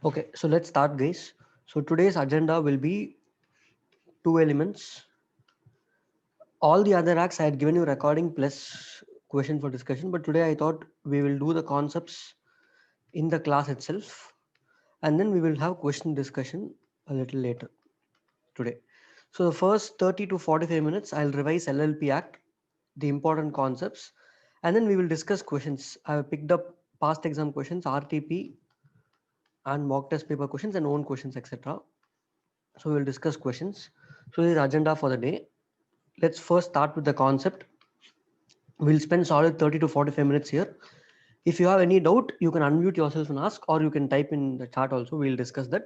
Okay, so let's start, guys. So today's agenda will be two elements. All the other acts I had given you recording plus question for discussion, but today I thought we will do the concepts in the class itself, and then we will have question discussion a little later today. So the first 30 to 45 minutes, I'll revise LLP Act, the important concepts, and then we will discuss questions. I have picked up past exam questions, RTP, and mock test paper questions and own questions, etc. So we'll discuss questions. So this is the agenda for the day. Let's first start with the concept. We'll spend solid 30 to 45 minutes here. If you have any doubt, you can unmute yourself and ask, or you can type in the chat also. We'll discuss that.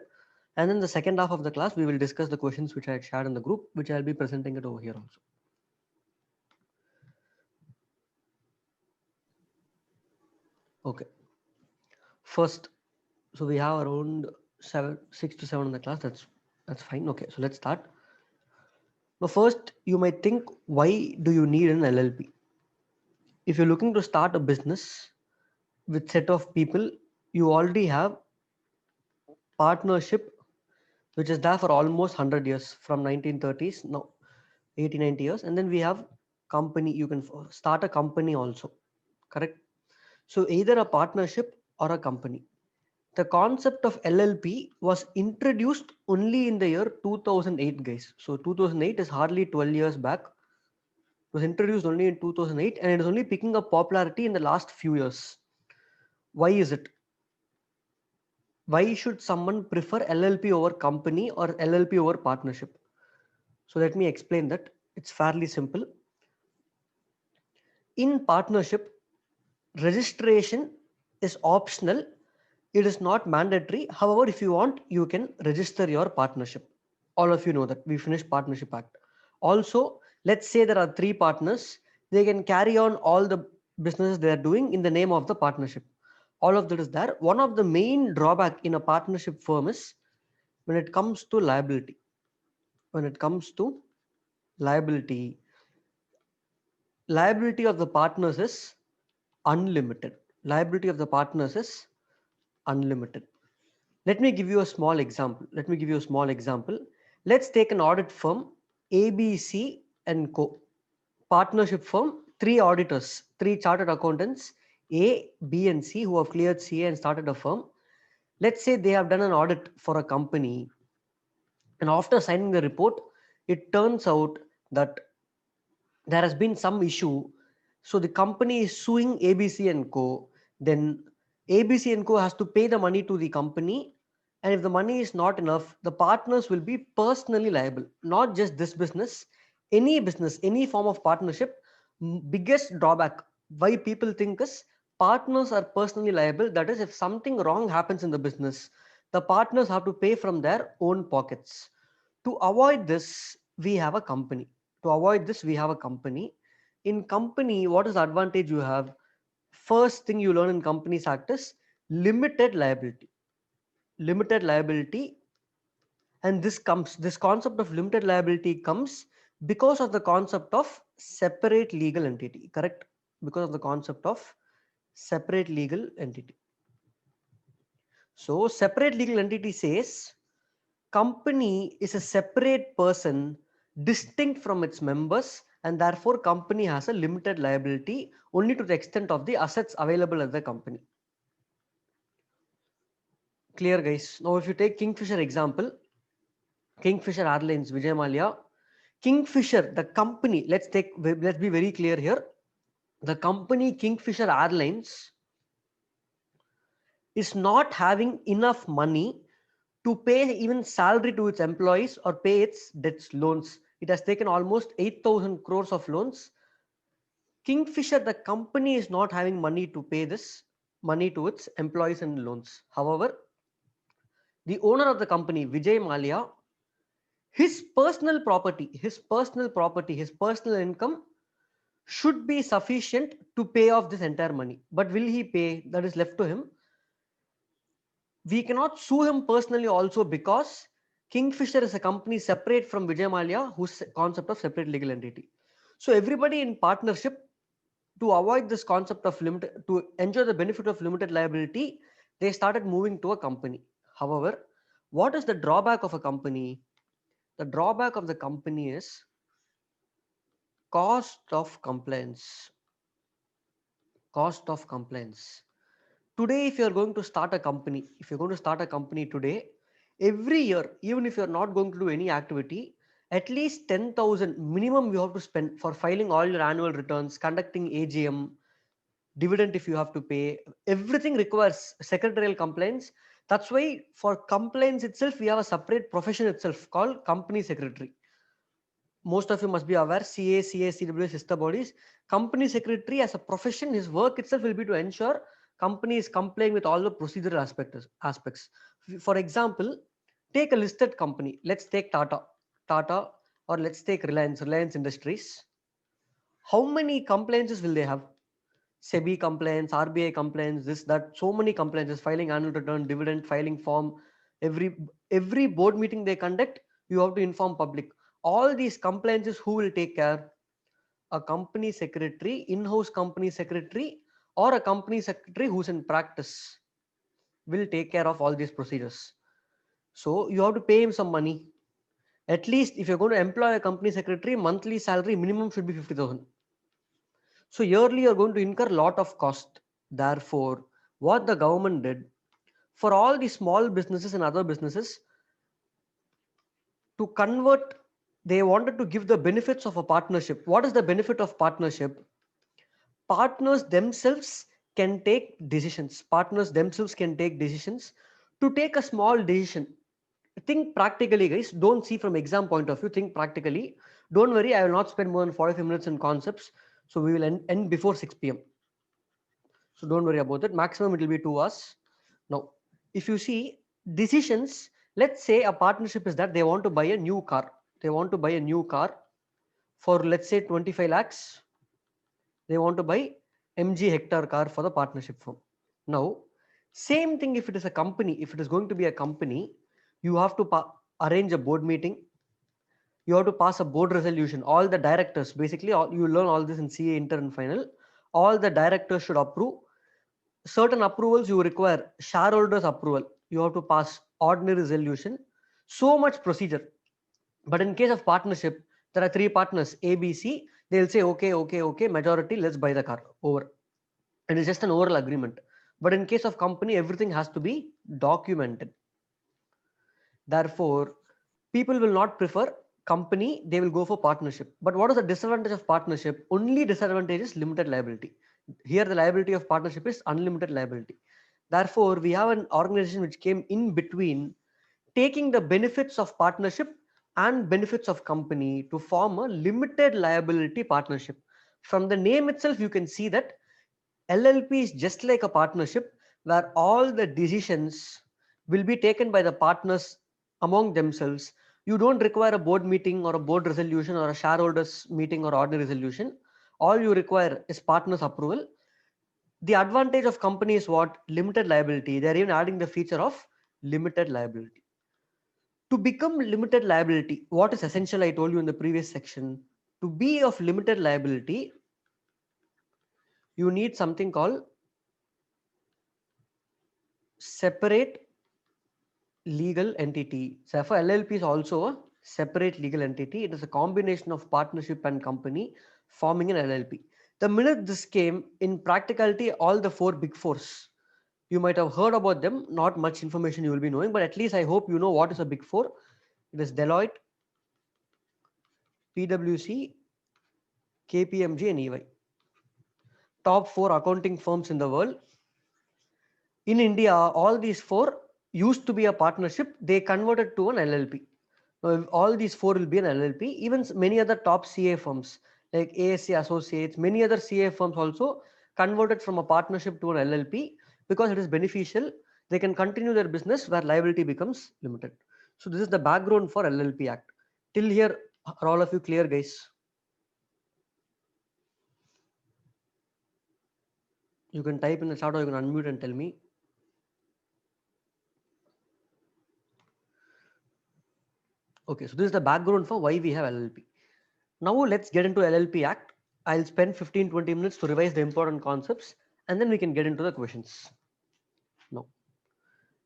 And then the second half of the class, we will discuss the questions which I had shared in the group, which I'll be presenting it over here also. Okay. First, so we have around 6 to 7 in the class. That's fine. Okay, so let's start. Now, first, you might think, why do you need an LLP? If you're looking to start a business with set of people, you already have partnership which is there for almost 100 years from 1930s now 80 90 years, and then we have company. You can start a company also, correct? So either a partnership or a company. The concept of LLP was introduced only in the year 2008, guys. So 2008 is hardly 12 years back. It was introduced only in 2008, and it is only picking up popularity in the last few years. Why is it? Why should someone prefer LLP over company or LLP over partnership? So let me explain that. It's fairly simple. In partnership, registration is optional. It is not mandatory. However, if you want, you can register your partnership. All of you know that we finished Partnership Act. Also, let's say there are three partners. They can carry on all the businesses they are doing in the name of the partnership. All of that is there. One of the main drawback in a partnership firm is when it comes to liability. When it comes to liability, liability of the partners is unlimited. Liability of the partners is unlimited. Let me give you a small example. Let's take an audit firm, ABC and Co. Partnership firm, three auditors, three chartered accountants, A, B, and C, who have cleared CA and started a firm. Let's say they have done an audit for a company, and after signing the report, it turns out that there has been some issue. So the company is suing ABC and Co. Then ABC and Co. has to pay the money to the company. And if the money is not enough, the partners will be personally liable. Not just this business, any form of partnership. Biggest drawback why people think is partners are personally liable. That is, if something wrong happens in the business, the partners have to pay from their own pockets. To avoid this, we have a company. In company, what is the advantage you have? First thing you learn in Companies Act is limited liability. Limited liability. And this concept of limited liability comes because of the concept of separate legal entity, correct? Because of the concept of separate legal entity. So separate legal entity says company is a separate person distinct from its members, and therefore company has a limited liability only to the extent of the assets available at the company. Clear, guys? Now if you take Kingfisher example, Kingfisher Airlines, Vijay Mallya, Kingfisher, the company, let's be very clear here. The company Kingfisher Airlines is not having enough money to pay even salary to its employees or pay its debts, loans. It has taken almost 8,000 crores of loans. Kingfisher, the company, is not having money to pay this money to its employees and loans. However, the owner of the company, Vijay Mallya, his personal property, his personal income should be sufficient to pay off this entire money. But will he pay? That is left to him. We cannot sue him personally also because Kingfisher is a company separate from Vijay Mallya, whose concept of separate legal entity. So everybody in partnership, to avoid this concept of to enjoy the benefit of limited liability, they started moving to a company. However, what is the drawback of a company? The drawback of the company is cost of compliance. Cost of compliance. Today, if you're going to start a company, today, every year, even if you're not going to do any activity, at least 10,000 minimum you have to spend for filing all your annual returns, conducting AGM, dividend if you have to pay. Everything requires secretarial compliance. That's why for compliance itself, we have a separate profession itself called company secretary. Most of you must be aware, CA, CW, sister bodies. Company secretary as a profession, his work itself will be to ensure company is complying with all the procedural aspects. For example, take a listed company. Let's take Tata, or let's take Reliance Industries. How many compliances will they have? SEBI compliance, RBI compliance, this, that, so many compliances, filing annual return, dividend, filing form, every board meeting they conduct, you have to inform public. All these compliances, who will take care? A company secretary, in-house company secretary, or a company secretary who's in practice will take care of all these procedures. So you have to pay him some money. At least if you're going to employ a company secretary, monthly salary minimum should be 50,000. So yearly you're going to incur a lot of cost. Therefore, what the government did for all the small businesses and other businesses, to convert, they wanted to give the benefits of a partnership. What is the benefit of partnership? Partners themselves can take decisions. Partners themselves can take decisions. To take a small decision, think practically, guys. Don't see from exam point of view. Think practically. Don't worry, I will not spend more than 45 minutes in concepts. So we will end before 6 p.m. So don't worry about it. Maximum it will be 2 hours. Now, if you see decisions, let's say a partnership is that they want to buy a new car. They want to buy a new car for, let's say, 25 lakhs. They want to buy MG Hector car for the partnership firm. Now, same thing if it is a company. If it is going to be a company, you have to arrange a board meeting. You have to pass a board resolution. All the directors, basically, you learn all this in CA inter and final. All the directors should approve. Certain approvals you require shareholders approval. You have to pass ordinary resolution. So much procedure. But in case of partnership, there are 3 partners, A, B, C. They'll say, okay, majority, let's buy the car. Over. And it's just an oral agreement. But in case of company, everything has to be documented. Therefore, people will not prefer company, they will go for partnership. But what is the disadvantage of partnership? Only disadvantage is limited liability. Here the liability of partnership is unlimited liability. Therefore, we have an organization which came in between, taking the benefits of partnership and benefits of company to form a limited liability partnership. From the name itself, you can see that LLP is just like a partnership where all the decisions will be taken by the partners among themselves. You don't require a board meeting or a board resolution or a shareholders meeting or ordinary resolution. All you require is partners approval. The advantage of company is what? Limited liability. They're even adding the feature of limited liability. To become limited liability, what is essential? I told you in the previous section. To be of limited liability, you need something called separate legal entity. So for LLP is also a separate legal entity. It is a combination of partnership and company forming an LLP. The minute this came, in practicality, all the 4 big fours, you might have heard about them. Not much information you will be knowing, but at least I hope you know what is a big 4. It is Deloitte, PwC, KPMG and EY. Top 4 accounting firms in the world. In India, all these 4 used to be a partnership. They converted to an LLP. Now, all these 4 will be an LLP. Even many other top CA firms like ASC Associates, many other CA firms also converted from a partnership to an LLP because it is beneficial. They can continue their business where liability becomes limited. So this is the background for LLP Act. Till here, are all of you clear, guys? You can type in the chat or you can unmute and tell me. Okay, so this is the background for why we have LLP. Now let's get into LLP Act. I'll spend 15-20 minutes to revise the important concepts and then we can get into the questions. Now,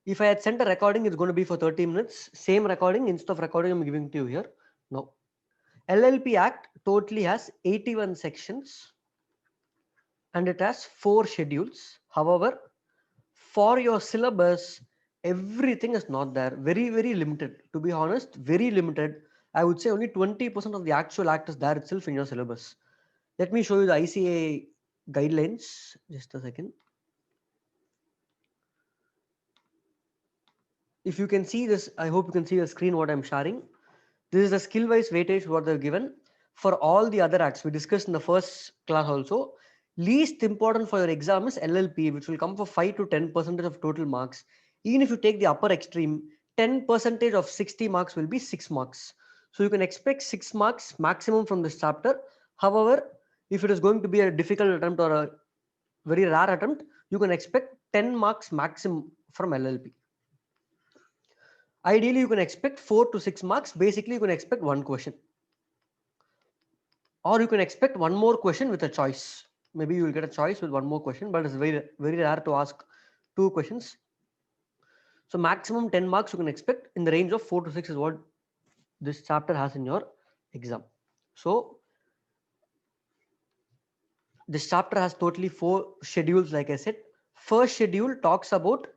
If I had sent a recording, it's going to be for 30 minutes. Same recording, instead of recording, I'm giving to you here. No. LLP Act totally has 81 sections and it has 4 schedules. However, for your syllabus, everything is not there. Very, very limited. To be honest, very limited. I would say only 20% of the actual act is there itself in your syllabus. Let me show you the ICA guidelines. Just a second. If you can see this, I hope you can see the screen what I'm sharing. This is the skill wise weightage what they're given for all the other acts we discussed in the first class also. Least important for your exam is LLP, which will come for 5 to 10% of total marks. Even if you take the upper extreme, 10% of 60 marks will be 6 marks. So you can expect 6 marks maximum from this chapter. However, if it is going to be a difficult attempt or a very rare attempt, you can expect 10 marks maximum from LLP. Ideally, you can expect 4 to 6 marks. Basically, you can expect one question. Or you can expect one more question with a choice. Maybe you will get a choice with one more question, but it's very, very rare to ask 2 questions. So maximum 10 marks you can expect in the range of 4 to 6 is what this chapter has in your exam. So this chapter has totally 4 schedules, like I said. First schedule talks about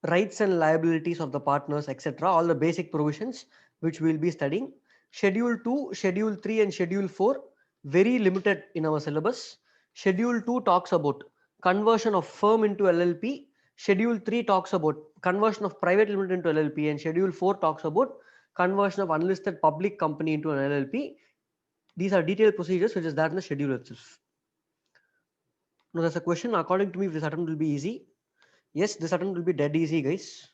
rights and liabilities of the partners, etc. All the basic provisions which we will be studying. Schedule 2, Schedule 3 and Schedule 4 very limited in our syllabus. Schedule 2 talks about conversion of firm into LLP. Schedule 3 talks about conversion of private limited into LLP, and Schedule 4 talks about conversion of unlisted public company into an LLP. These are detailed procedures which is there in the schedule itself. Now there's a question, according to me, if this attempt will be easy. Yes, this attempt will be dead easy, guys.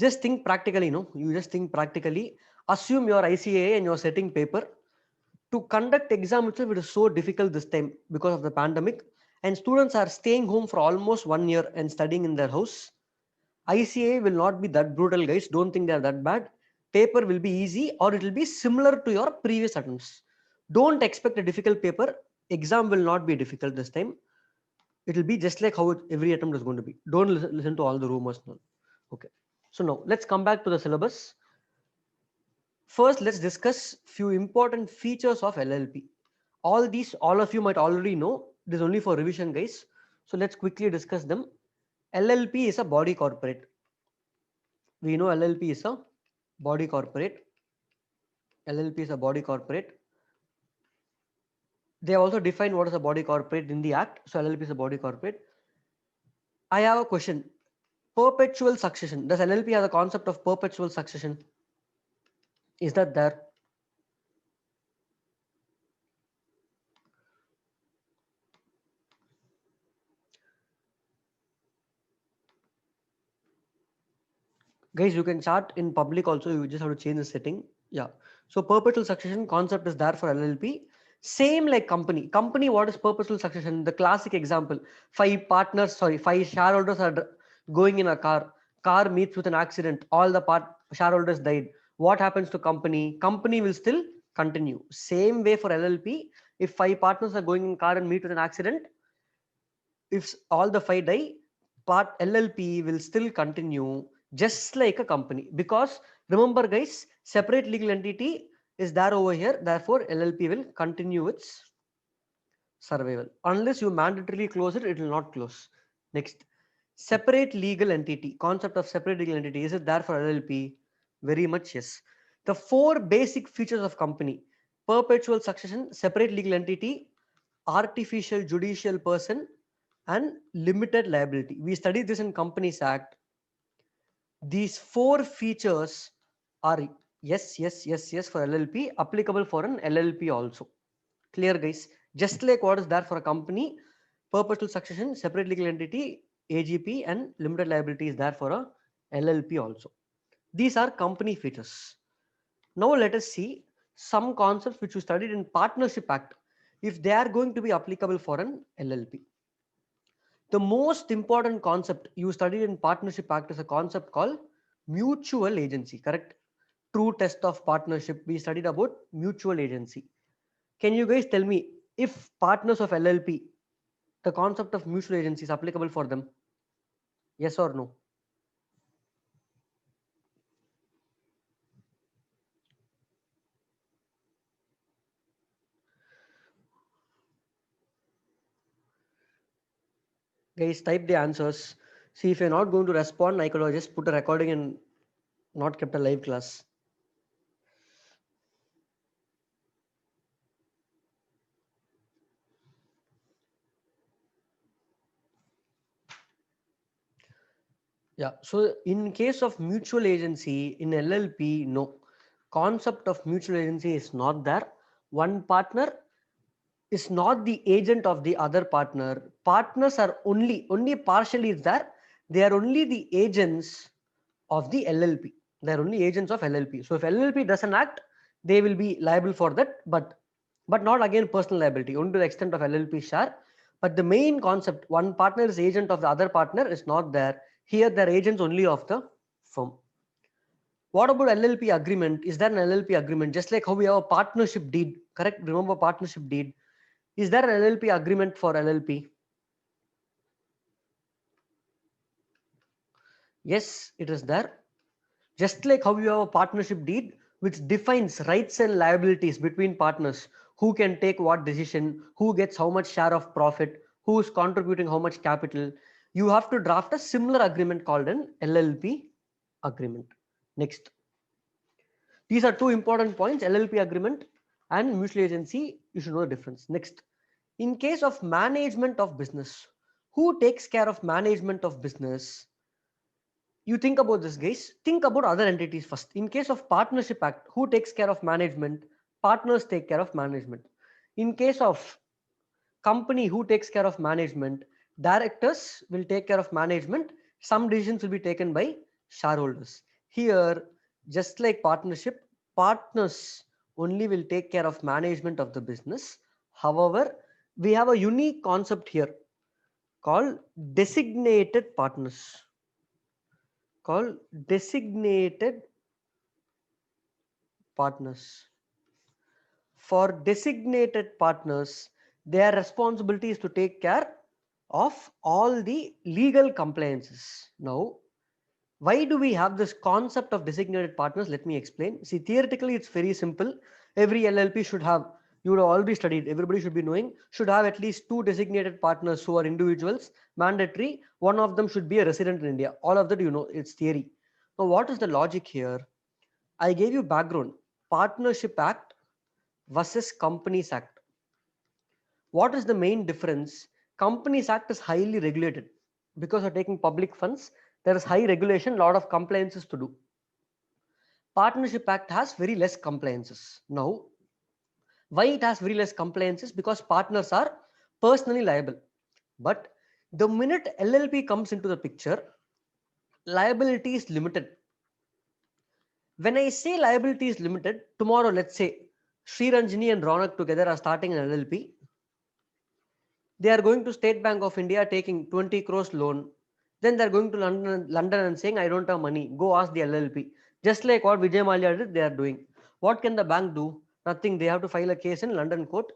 Just think practically, no? You just think practically. Assume your ICAA and you're setting paper. To conduct exam itself, it is so difficult this time because of the pandemic. And students are staying home for almost 1 year and studying in their house. ICAA will not be that brutal, guys. Don't think they're that bad. Paper will be easy or it will be similar to your previous attempts. Don't expect a difficult paper. Exam will not be difficult this time. It will be just like how every attempt is going to be. Don't listen to all the rumors. No. Okay. So now let's come back to the syllabus. First, let's discuss few important features of LLP. All these, all of you might already know. This is only for revision, guys. So let's quickly discuss them. LLP is a body corporate. We know LLP is a body corporate. LLP is a body corporate. They also define what is a body corporate in the act. So LLP is a body corporate. I have a question. Perpetual succession. Does LLP have the concept of perpetual succession? Is that there? Guys, you can chart in public also. You just have to change the setting. Yeah. So perpetual succession concept is there for LLP. Same like company. Company, what is perpetual succession? The classic example. 5 partners, sorry, 5 shareholders are going in a car. Car meets with an accident. All the shareholders died. What happens to company? Company will still continue. Same way for LLP. If 5 partners are going in car and meet with an accident, if all the 5 die, part LLP will still continue just like a company. Because remember, guys, separate legal entity is there over here. Therefore, LLP will continue its survival. Unless you mandatorily close it, it will not close. Next, separate legal entity. Concept of separate legal entity. Is it there for LLP? Very much yes. The 4 basic features of company: perpetual succession, separate legal entity, artificial judicial person, and limited liability. We studied this in Companies Act. These 4 features are yes for LLP, applicable for an LLP also. Clear, guys? Just like what is there for a company, perpetual succession, separate legal entity, AGP, and limited liability is there for a LLP also. These are company features. Now let us see some concepts which you studied in Partnership Act, if they are going to be applicable for an LLP. The most important concept you studied in Partnership Act is a concept called mutual agency, correct? True test of partnership, we studied about mutual agency. Can you guys tell me if partners of LLP, the concept of mutual agency is applicable for them? Yes or no? Guys, type the answers. See, if you're not going to respond, I could have just put a recording and not kept a live class. Yeah. So in case of mutual agency in LLP, no. Concept of mutual agency is not there. One partner is not the agent of the other partner. Partners are only partially there. They are only the agents of the LLP. They are only agents of LLP. So if LLP doesn't act, they will be liable for that, but not again personal liability, only to the extent of LLP share. But the main concept, one partner is agent of the other partner, is not there. Here they're agents only of the firm. What about LLP agreement? Is there an LLP agreement? Just like how we have a partnership deed, correct? Remember partnership deed. Is there an LLP agreement for LLP? Yes, it is there. Just like how you have a partnership deed, which defines rights and liabilities between partners, who can take what decision, who gets how much share of profit, who is contributing how much capital, you have to draft a similar agreement called an LLP agreement. Next. These are two important points, LLP agreement and mutual agency. You should know the difference. Next, in case of management of business, who takes care of management of business? You think about this, guys. Think about other entities first. In case of partnership act, who takes care of management? Partners take care of management. In case of company, who takes care of management? Directors will take care of management. Some decisions will be taken by shareholders. Here, just like partnership, partners only will take care of management of the business. However, we have a unique concept here called designated partners. Called designated partners. For designated partners, their responsibility is to take care of all the legal compliances. Now, why do we have this concept of designated partners? Let me explain. See, theoretically, it's very simple. Every LLP should have, you would have already studied, everybody should be knowing, should have at least two designated partners who are individuals, mandatory. One of them should be a resident in India. All of that, you know, it's theory. Now, what is the logic here? I gave you background. Partnership Act versus Companies Act. What is the main difference? Companies Act is highly regulated because of taking public funds. There is high regulation, lot of compliances to do. Partnership Act has very less compliances. Now, why it has very less compliances? Because partners are personally liable. But the minute LLP comes into the picture, liability is limited. When I say liability is limited, tomorrow, let's say Sri Ranjini and Ronak together are starting an LLP. They are going to State Bank of India taking 20 crores loan. Then they're going to London and saying, I don't have money. Go ask the LLP. Just like what Vijay Mallya did, they are doing. What can the bank do? Nothing. They have to file a case in London court.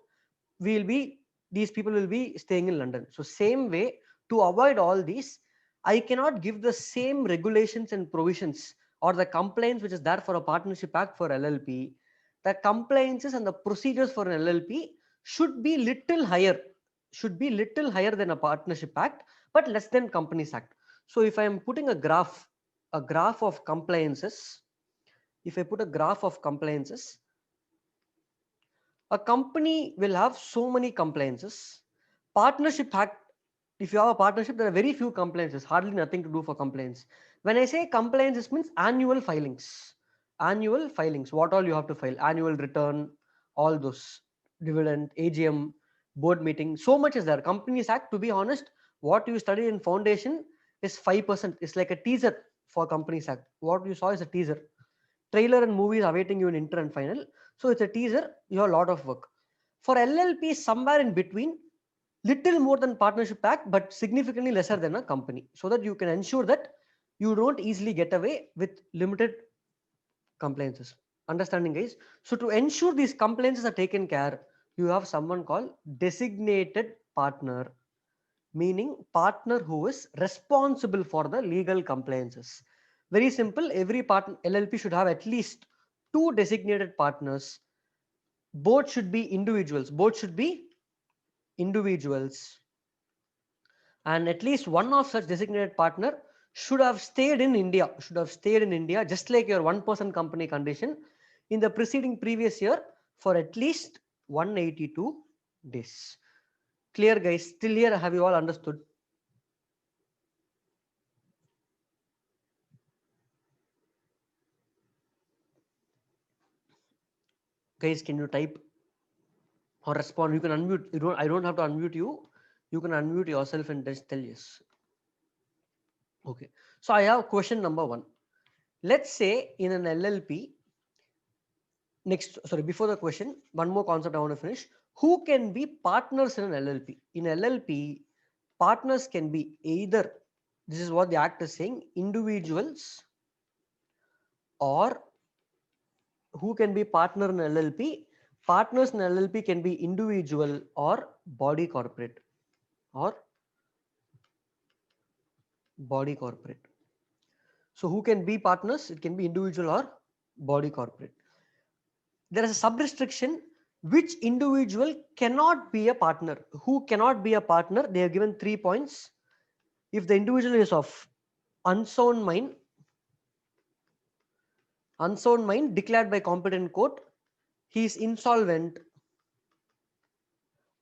These people will be staying in London. So same way, to avoid all these, I cannot give the same regulations and provisions or the complaints which is there for a partnership act for LLP. The compliances and the procedures for an LLP should be little higher than a partnership act, but less than companies act. So if I am putting a graph of compliances, if I put a graph of compliances, a company will have so many compliances. Partnership act, if you have a partnership, there are very few compliances, hardly nothing to do for compliance. When I say compliances, means annual filings. Annual filings, what all you have to file, annual return, all those, dividend, AGM, board meeting, so much is there. Companies Act, to be honest, what you study in foundation is 5%. It's like a teaser for Companies Act. What you saw is a teaser. Trailer and movies awaiting you in inter and final. So it's a teaser, you have a lot of work. For LLP, somewhere in between, little more than partnership act, but significantly lesser than a company, so that you can ensure that you don't easily get away with limited compliances. Understanding, guys? So to ensure these compliances are taken care, you have someone called designated partner. meaning partner who is responsible for the legal compliances. Very simple. Every partner LLP should have at least two designated partners. Both should be individuals. Both should be individuals. And at least one of such designated partner should have stayed in India. Should have stayed in India, just like your one-person company condition, in the preceding previous year for at least 182 days. Clear, guys? Till here, have you all understood? Guys, can you type or respond? You can unmute. I don't have to unmute you. You can unmute yourself and just tell yes. Okay. So I have question number 1. Let's say in an LLP, before the question, one more concept I want to finish. Who can be partners in an LLP? In LLP, partners can be either, this is what the act is saying, individuals, or who can be partner in LLP? Partners in LLP can be individual or body corporate, or body corporate. So who can be partners? It can be individual or body corporate. There is a sub restriction, which individual cannot be a partner. Who cannot be a partner? They have given 3 points. If the individual is of unsound mind declared by competent court, he is insolvent,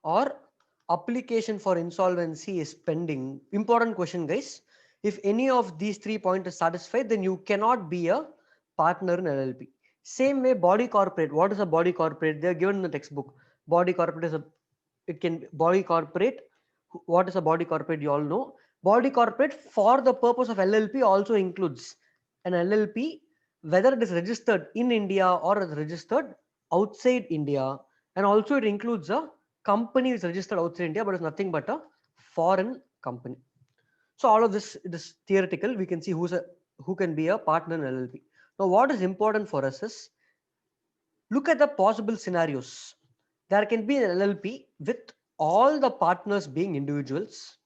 or application for insolvency is pending. Important question, guys. If any of these 3 points is satisfied, then you cannot be a partner in LLP. Same way, body corporate. What is a body corporate? They are given in the textbook. Body corporate is body corporate. What is a body corporate? You all know. Body corporate for the purpose of LLP also includes an LLP, whether it is registered in India or is registered outside India, and also it includes a company is registered outside India, but it's nothing but a foreign company. So all of this, it is theoretical. We can see who can be a partner in LLP. Now, what is important for us is look at the possible scenarios. There can be an LLP with all the partners being individuals.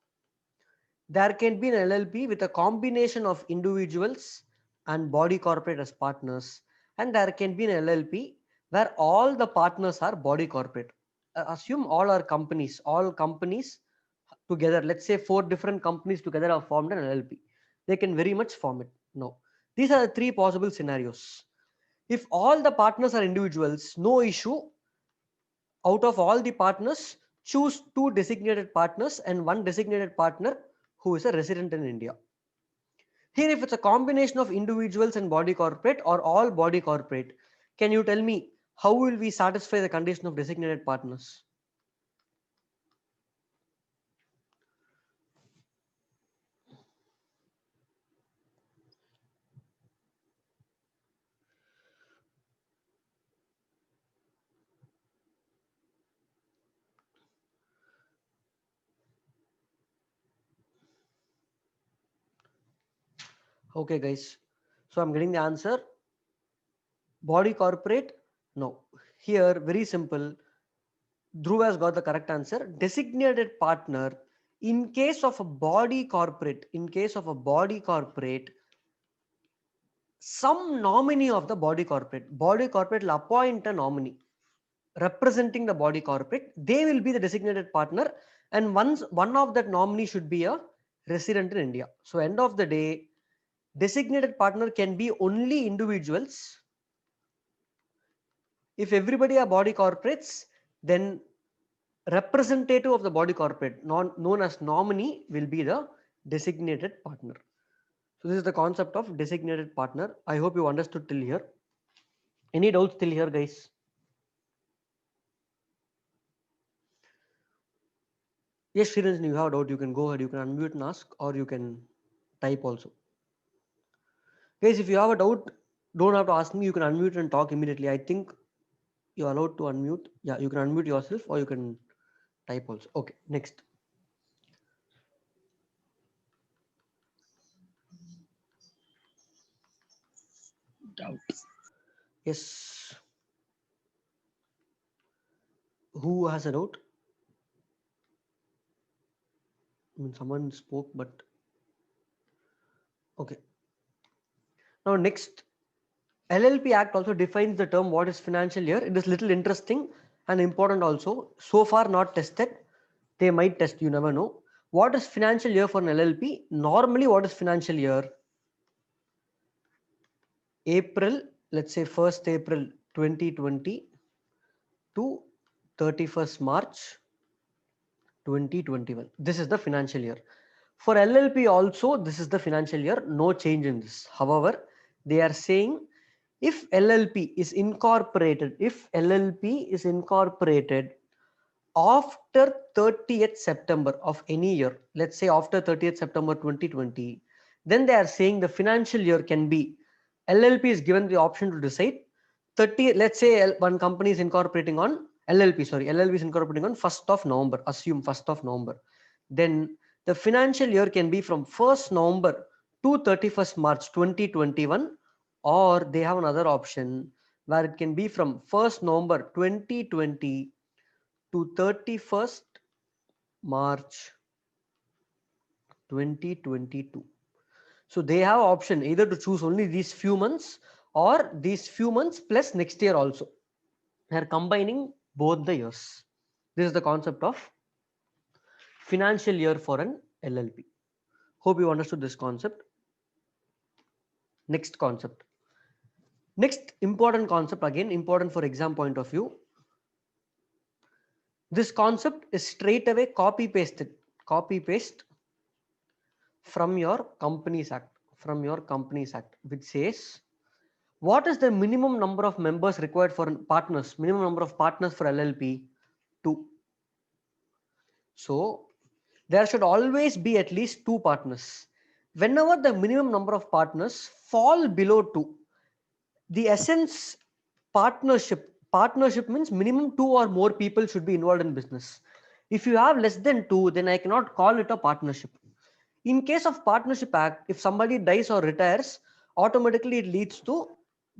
There can be an LLP with a combination of individuals and body corporate as partners. And there can be an LLP where all the partners are body corporate. Assume all companies together, let's say 4 different companies together have formed an LLP. They can very much form it. No. These are the 3 possible scenarios. If all the partners are individuals, no issue. Out of all the partners, choose 2 designated partners and 1 designated partner who is a resident in India. Here, if it's a combination of individuals and body corporate or all body corporate, can you tell me how will we satisfy the condition of designated partners? Okay, guys. So I'm getting the answer. Body corporate? No. Here, very simple. Dhruv has got the correct answer. Designated partner. In case of a body corporate, some nominee of the body corporate will appoint a nominee representing the body corporate. They will be the designated partner, and once one of that nominee should be a resident in India. So end of the day, designated partner can be only individuals. If everybody are body corporates, then representative of the body corporate, known as nominee, will be the designated partner. So this is the concept of designated partner. I hope you understood till here. Any doubts till here, guys? Yes, Shiranjan, you have a doubt, you can go ahead, you can unmute and ask, or you can type also. Guys, if you have a doubt, don't have to ask me, you can unmute and talk immediately. I think you're allowed to unmute. Yeah, you can unmute yourself or you can type also. Okay, next. Doubt. Yes. Who has a doubt? mean, someone spoke, but okay. Now next, LLP Act also defines the term what is financial year. It is little interesting and important also. So far not tested. They might test, you never know. What is financial year for an LLP? Normally, what is financial year? April, let's say 1st April 2020 to 31st March 2021. This is the financial year. For LLP also, this is the financial year. No change in this. However, they are saying if LLP is incorporated, after 30th September of any year, let's say after 30th September 2020, then they are saying the financial year can be, LLP is given the option to decide 30, let's say one company is incorporating on LLP is incorporating on 1st of November, assume 1st of November. Then the financial year can be from 1st November to 31st March 2021, or they have another option where it can be from 1st November 2020 to 31st March 2022. So they have option either to choose only these few months or these few months plus next year also. They are combining both the years. This is the concept of financial year for an LLP. Hope you understood this concept. Next concept. Next important concept, again important for exam point of view. This concept is straight away copy paste from your Companies Act, which says what is the minimum number of members required for partners, minimum number of partners for LLP? 2. So there should always be at least 2 partners. Whenever the minimum number of partners fall below 2, the essence partnership means minimum 2 or more people should be involved in business. If you have less than 2, then I cannot call it a partnership. In case of Partnership Act, if somebody dies or retires, automatically it leads to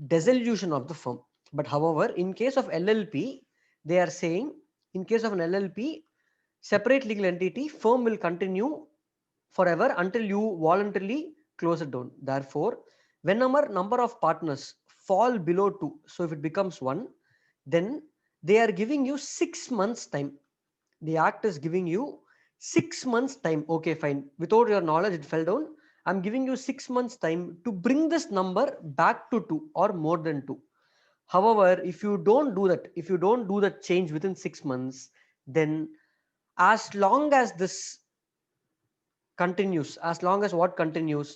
dissolution of the firm. But however, in case of LLP, they are saying in case of an LLP, separate legal entity, firm will continue forever until you voluntarily close it down. Therefore, whenever number of partners fall below 2, so if it becomes 1, then they are giving you 6 months time. The act is giving you 6 months time. Okay, fine. Without your knowledge, it fell down. I'm giving you 6 months time to bring this number back to 2 or more than 2. However, if you don't do that change within 6 months, then as long as this continues,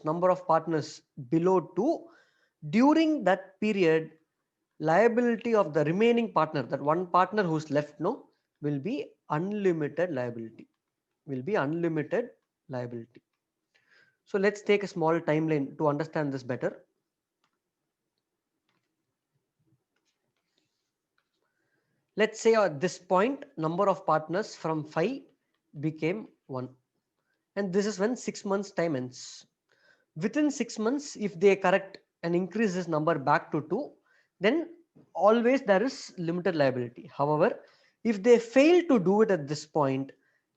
number of partners below 2, during that period, liability of the remaining partner, that one partner who's left, will be unlimited liability. So let's take a small timeline to understand this better. Let's say at this point, number of partners from 5 became 1. And this is when 6 months time ends. Within 6 months, if they correct and increase this number back to 2, then always there is limited liability. However, if they fail to do it at this point,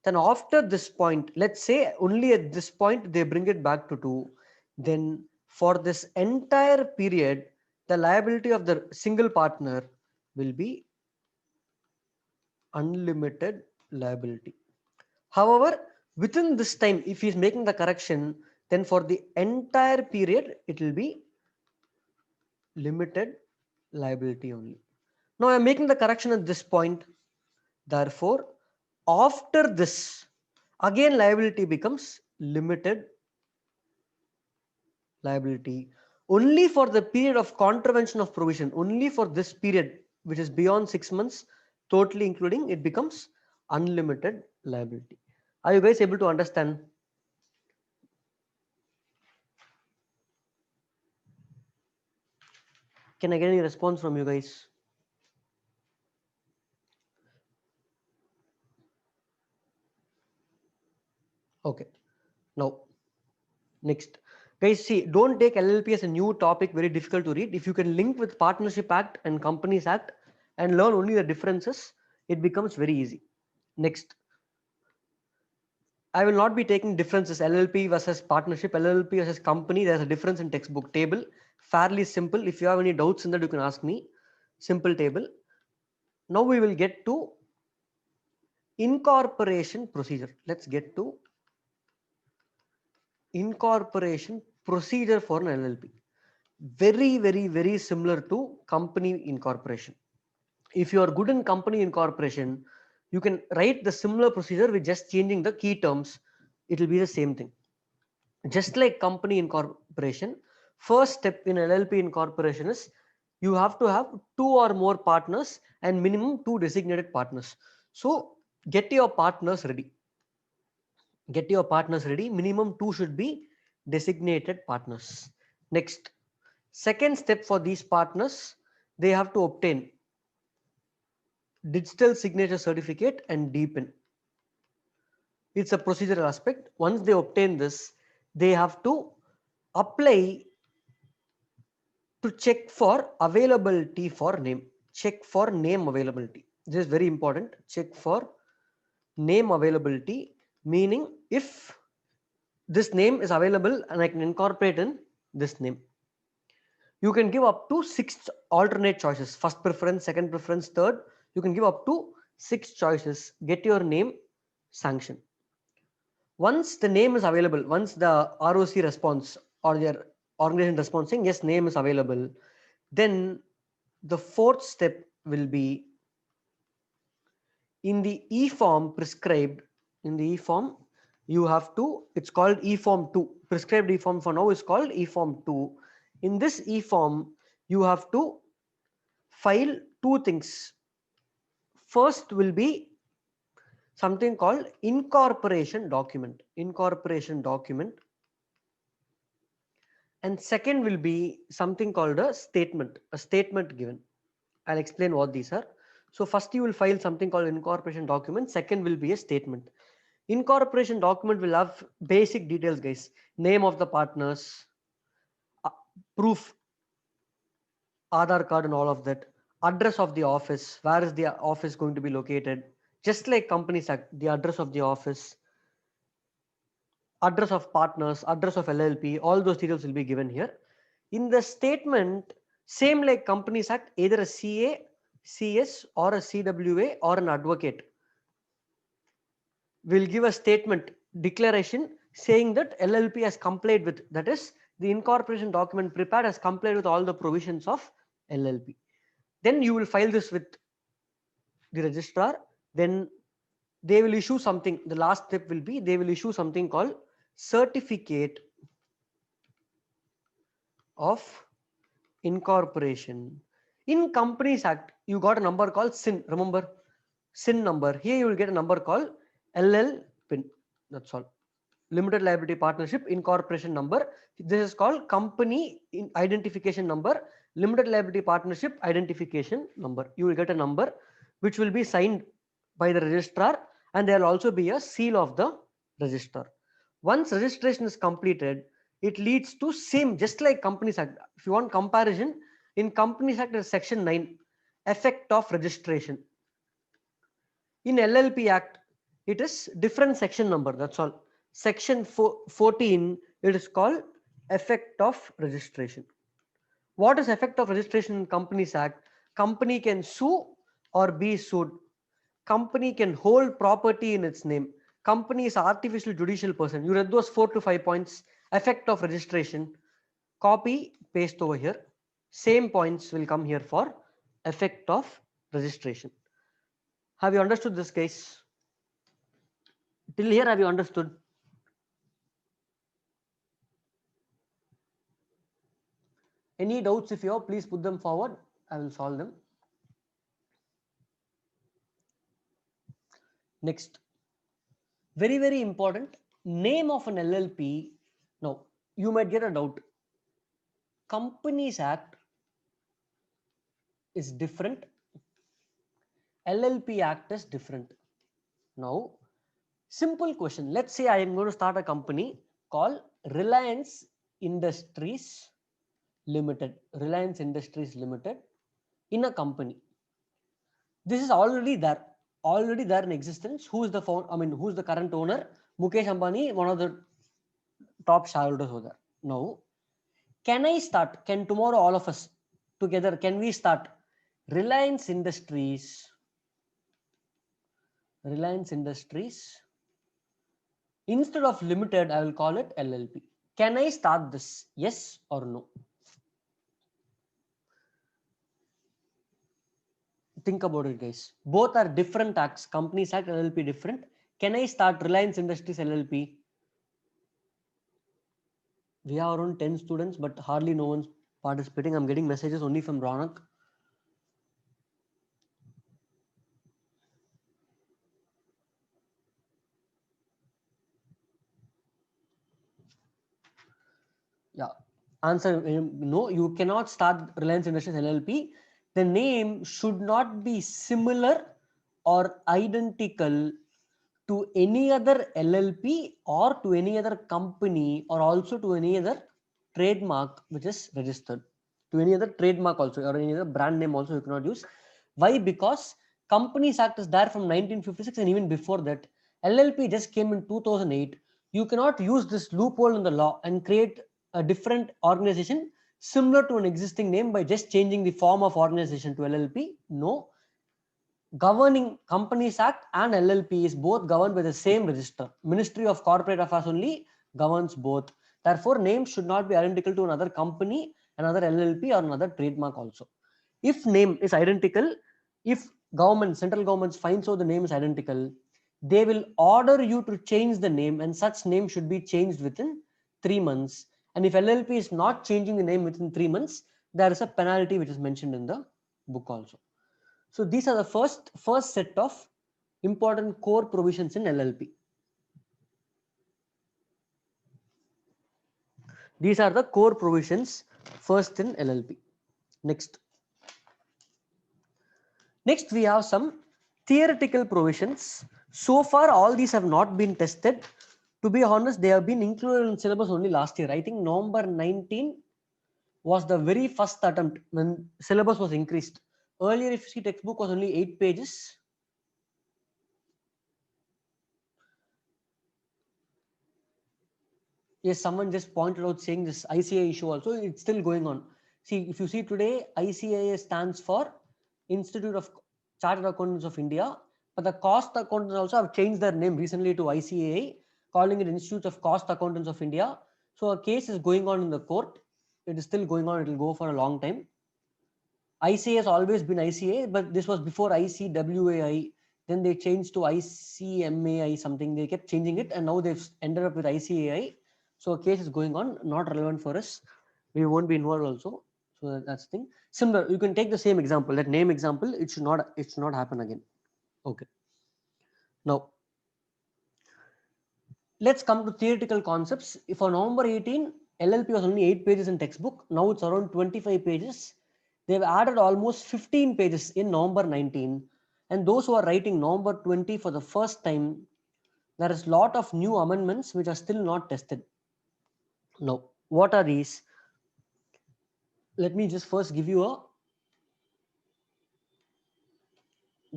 then after this point, let's say only at this point they bring it back to 2, then for this entire period, the liability of the single partner will be unlimited liability. However, within this time, if he is making the correction, then for the entire period, it will be limited liability only. Now I am making the correction at this point. Therefore, after this, again liability becomes limited liability only for the period of contravention of provision. Only for this period, which is beyond 6 months, totally including, it becomes unlimited liability. Are you guys able to understand? Can I get any response from you guys? Okay. Now, next. Guys, see, don't take LLP as a new topic, very difficult to read. If you can link with Partnership Act and Companies Act and learn only the differences, it becomes very easy. Next. I will not be taking differences LLP versus partnership, LLP versus company. There's a difference in textbook table. Fairly simple. If you have any doubts in that, you can ask me. Simple table. Now we will get to incorporation procedure. Let's get to incorporation procedure for an LLP. Very similar to company incorporation. If you are good in company incorporation, you can write the similar procedure with just changing the key terms. It will be the same thing. Just like company incorporation, first step in LLP incorporation is you have to have 2 or more partners and minimum 2 designated partners. So get your partners ready. Get your partners ready. Minimum 2 should be designated partners. Next, second step for these partners, they have to obtain digital signature certificate and DPIN. It's a procedural aspect. Once they obtain this, they have to apply to check for availability for name. Check for name availability. This is very important. Check for name availability, meaning if this name is available and I can incorporate in this name. You can give up to 6 alternate choices. First preference, second preference, third. You can give up to 6 choices. Get your name sanctioned. Once the name is available, once the ROC response or their organization response saying yes, name is available, then the fourth step will be in the e-form prescribed. In the e-form, you have to, it's called e-form 2. Prescribed e-form for now is called e-form 2. In this e-form, you have to file 2 things. First will be something called incorporation document. Incorporation document. And second will be something called a statement given. I'll explain what these are. So first you will file something called incorporation document. Second will be a statement. Incorporation document will have basic details, guys. Name of the partners, proof, Aadhaar card and all of that. Address of the office. Where is the office going to be located? Just like Companies Act, the address of the office, address of partners, address of LLP, all those details will be given here. In the statement, same like Companies Act, either a CA, CS or a CWA or an advocate will give a statement declaration saying that LLP has complied with, that is, the incorporation document prepared has complied with all the provisions of LLP. Then you will file this with the registrar. Then they will issue something. The last step will be they will issue something called certificate of incorporation. In Companies Act, you got a number called SIN. Remember, SIN number. Here you will get a number called LL PIN. That's all. Limited liability partnership incorporation number. This is called company identification number. Limited liability partnership identification number. You will get a number which will be signed by the registrar, and there will also be a seal of the registrar. Once registration is completed, it leads to same, just like Companies Act. If you want comparison, in Companies Act there is section 9, effect of registration. In LLP Act, it is different section number. That's all. Section 14, it is called effect of registration. What is effect of registration in Companies Act? Company can sue or be sued. Company can hold property in its name. Company is artificial judicial person. You read those 4 to 5 points. Effect of registration. Copy, paste over here. Same points will come here for effect of registration. Have you understood this, guys? Till here, have you understood? Any doubts if you have, please put them forward. I will solve them. Next, very important, name of an LLP. Now, you might get a doubt. Companies Act is different. LLP Act is different. Now, simple question. Let's say I am going to start a company called Reliance Industries Limited. Reliance Industries Limited in a company. This is already there in existence. Who is the who's the current owner? Mukesh Ambani, one of the top shareholders over there. Now, can tomorrow all of us together, can we start Reliance Industries, instead of limited, I will call it LLP. Can I start this? Yes or no? Think about it, guys. Both are different acts. Companies Act, LLP different. Can I start Reliance Industries LLP? We have around 10 students, but hardly no one's participating. I'm getting messages only from Ronak. Yeah. Answer no, you cannot start Reliance Industries LLP. The name should not be similar or identical to any other LLP or to any other company or also to any other trademark which is registered. To any other trademark also or any other brand name also you cannot use. Why? Because Companies Act is there from 1956 and even before that. LLP just came in 2008. You cannot use this loophole in the law and create a different organization similar to an existing name by just changing the form of organization to LLP. No, governing Companies Act and LLP is both governed by the same register. Ministry of Corporate Affairs only governs both. Therefore, names should not be identical to another company, another LLP, or another trademark also. If name is identical, if central governments finds out the name is identical, they will order you to change the name, and such name should be changed within 3 months. And if LLP is not changing the name within 3 months, there is a penalty which is mentioned in the book also. So these are the first set of important core provisions in LLP. These are the core provisions first in LLP. Next we have some theoretical provisions. So far all these have not been tested. To be honest, they have been included in syllabus only last year. I think November 19 was the very first attempt when syllabus was increased. Earlier, if you see, textbook was only 8 pages. Yes, someone just pointed out saying this ICAI issue also, it's still going on. See, if you see today, ICAI stands for Institute of Chartered Accountants of India, but the cost accountants also have changed their name recently to ICAI, calling it Institute of Cost Accountants of India. So a case is going on in the court. It is still going on. It will go for a long time. ICAI has always been ICAI, but this was before ICWAI. Then they changed to ICMAI something. They kept changing it, and now they've ended up with ICAI. So a case is going on, not relevant for us. We won't be involved also. So that's the thing. Similar, you can take the same example, that name example. It should not happen again. Okay. Now let's come to theoretical concepts. If on November 18, LLP was only 8 pages in textbook. Now it's around 25 pages. They've added almost 15 pages in November 19. And those who are writing November 20 for the first time, there is a lot of new amendments which are still not tested. Now, what are these? Let me just first give you a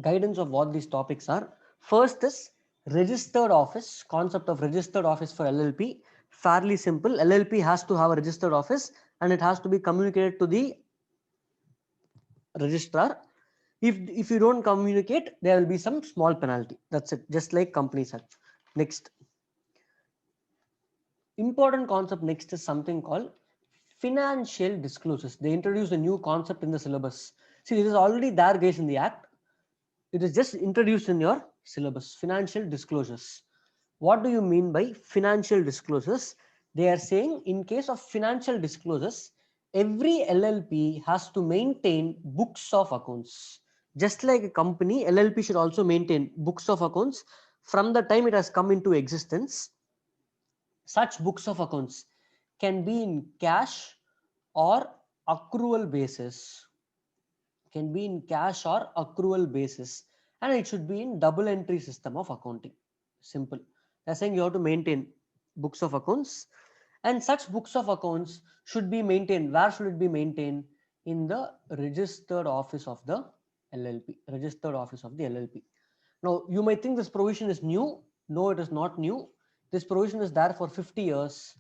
guidance of what these topics are. First is registered office, concept of registered office for LLP. Fairly simple. LLP has to have a registered office and it has to be communicated to the registrar. If you don't communicate, there will be some small penalty. That's it, just like Companies Act. Next, important concept next is something called financial disclosures. They introduced a new concept in the syllabus. See, this is already there, guys, in the act. It is just introduced in your syllabus. Financial disclosures. What do you mean by financial disclosures? They are saying in case of financial disclosures, every LLP has to maintain books of accounts. Just like a company, LLP should also maintain books of accounts from the time it has come into existence. Such books of accounts can be in cash or accrual basis. Can be in cash or accrual basis, and it should be in double entry system of accounting. Simple. They're saying you have to maintain books of accounts, and such books of accounts should be maintained. Where should it be maintained? In the registered office of the LLP. Registered office of the LLP. Now, you might think this provision is new. No, it is not new. This provision is there for 50 years.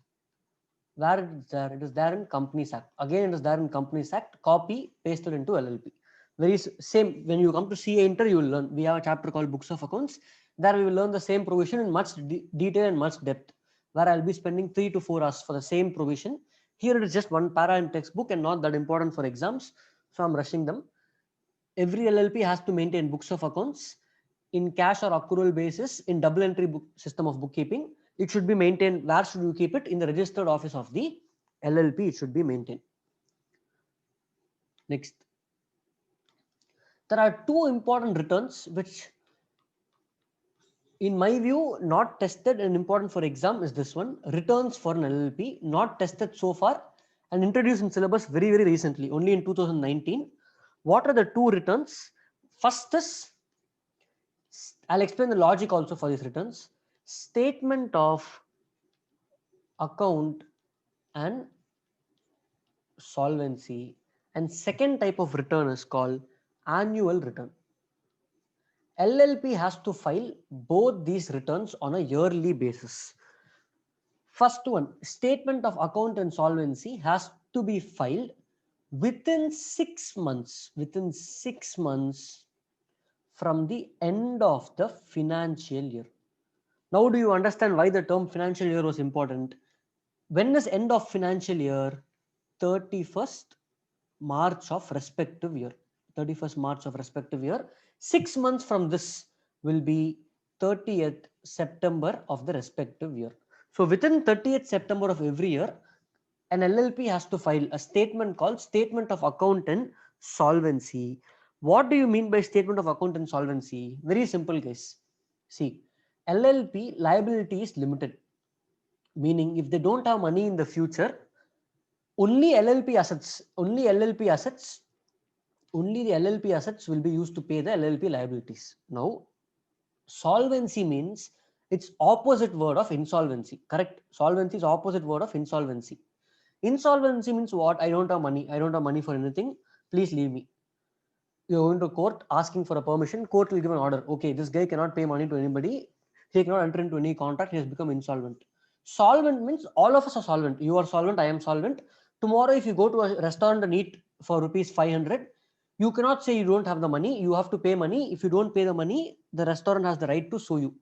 Where it is there? It is there in Companies Act. Again, it is there in Companies Act. Copy, pasted into LLP. Very same. When you come to CA Inter, you will learn. We have a chapter called Books of Accounts. There we will learn the same provision in much detail and much depth, where I'll be spending 3 to 4 hours for the same provision. Here it is just one para in textbook and not that important for exams. So I'm rushing them. Every LLP has to maintain books of accounts in cash or accrual basis in double entry book system of bookkeeping. It should be maintained. Where should you keep it? In the registered office of the LLP, it should be maintained. Next, there are two important returns which, in my view, not tested and important for exam is this one. Returns for an LLP, not tested so far and introduced in syllabus very recently, only in 2019. What are the two returns? First is, I'll explain the logic also for these returns. Statement of account and solvency, and second type of return is called annual return. LLP has to file both these returns on a yearly basis. First one, statement of account and solvency has to be filed within 6 months, from the end of the financial year. Now do you understand why the term financial year was important? When is end of financial year? 31st March of respective year. 31st March of respective year. 6 months from this will be 30th September of the respective year. So within 30th September of every year, an LLP has to file a statement called Statement of Account and Solvency. What do you mean by Statement of Account and Solvency? Very simple, guys. See, LLP liability is limited, meaning if they don't have money in the future, only the LLP assets will be used to pay the LLP liabilities. Now, solvency means it's opposite word of insolvency. Correct? Solvency is opposite word of insolvency. Insolvency means what? I don't have money. I don't have money for anything. Please leave me. You're going to court asking for a permission. Court will give an order. Okay, this guy cannot pay money to anybody. He cannot enter into any contract. He has become insolvent. Solvent means all of us are solvent. You are solvent. I am solvent. Tomorrow, if you go to a restaurant and eat for rupees 500, you cannot say you don't have the money. You have to pay money. If you don't pay the money, the restaurant has the right to sue you.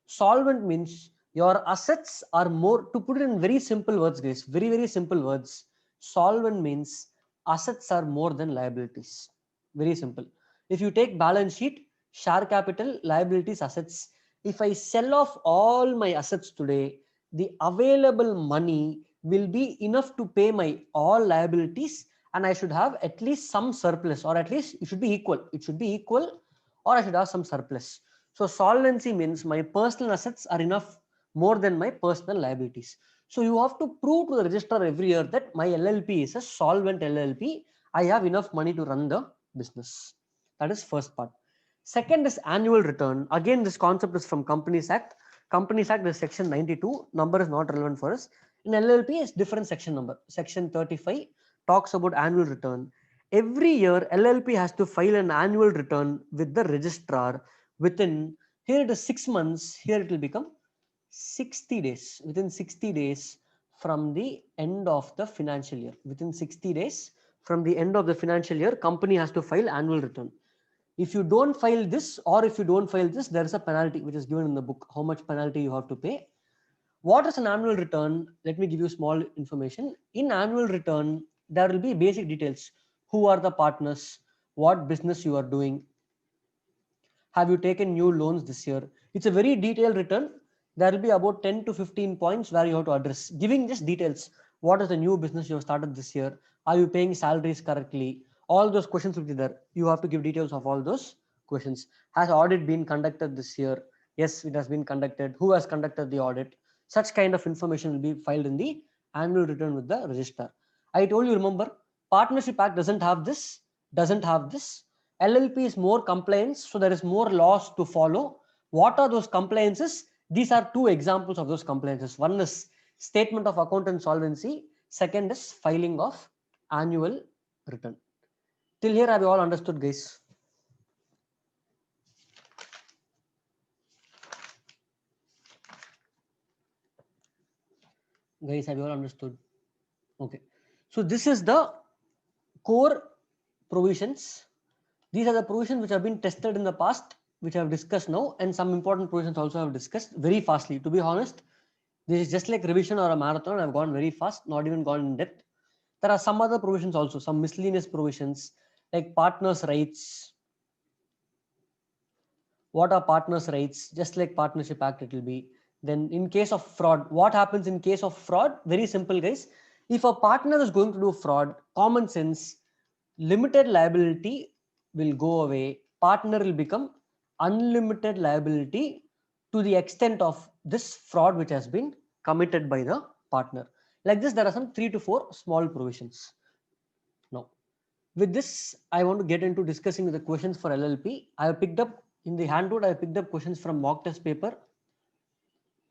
Solvent means your assets are more, to put it in very simple words, guys, very simple words. Solvent means assets are more than liabilities. Very simple. If you take balance sheet, share capital, liabilities, assets. If I sell off all my assets today, the available money will be enough to pay my all liabilities, and I should have at least some surplus, or at least it should be equal. It should be equal, or I should have some surplus. So solvency means my personal assets are enough more than my personal liabilities. So you have to prove to the registrar every year that my LLP is a solvent LLP. I have enough money to run the business. That is first part. Second is annual return. Again, this concept is from Companies Act. Companies Act is section 92. Number is not relevant for us. In LLP is different section number. Section 35 talks about annual return. Every year, LLP has to file an annual return with the registrar within, here it is 6 months, here it will become 60 days. Within 60 days from the end of the financial year. Within 60 days from the end of the financial year, company has to file annual return. If you don't file this, or if you don't file this, there is a penalty which is given in the book, how much penalty you have to pay. What is an annual return? Let me give you small information. In annual return, there will be basic details. Who are the partners? What business you are doing? Have you taken new loans this year? It's a very detailed return. There will be about 10 to 15 points where you have to address, giving just details. What is the new business you have started this year? Are you paying salaries correctly? All those questions will be there. You have to give details of all those questions. Has audit been conducted this year? Yes, it has been conducted. Who has conducted the audit? Such kind of information will be filed in the annual return with the registrar. I told you, remember, Partnership Act doesn't have this. LLP is more compliance, so there is more laws to follow. What are those compliances? These are two examples of those compliances. One is statement of account and solvency. Second is filing of annual return. Till here, have you all understood, guys? Guys, have you all understood? Okay. So this is the core provisions. These are the provisions which have been tested in the past, which I have discussed now, and some important provisions also I have discussed very fastly. To be honest, this is just like revision or a marathon. I've gone very fast, not even gone in depth. There are some other provisions also, some miscellaneous provisions like partners' rights. What are partners' rights? Just like Partnership Act, it will be. Then in case of fraud, what happens in case of fraud? Very simple, guys. If a partner is going to do fraud, common sense, limited liability will go away. Partner will become unlimited liability to the extent of this fraud which has been committed by the partner. Like this, there are some 3 to 4 small provisions. Now, with this, I want to get into discussing the questions for LLP. I have picked up in the handout, I have picked up questions from mock test paper,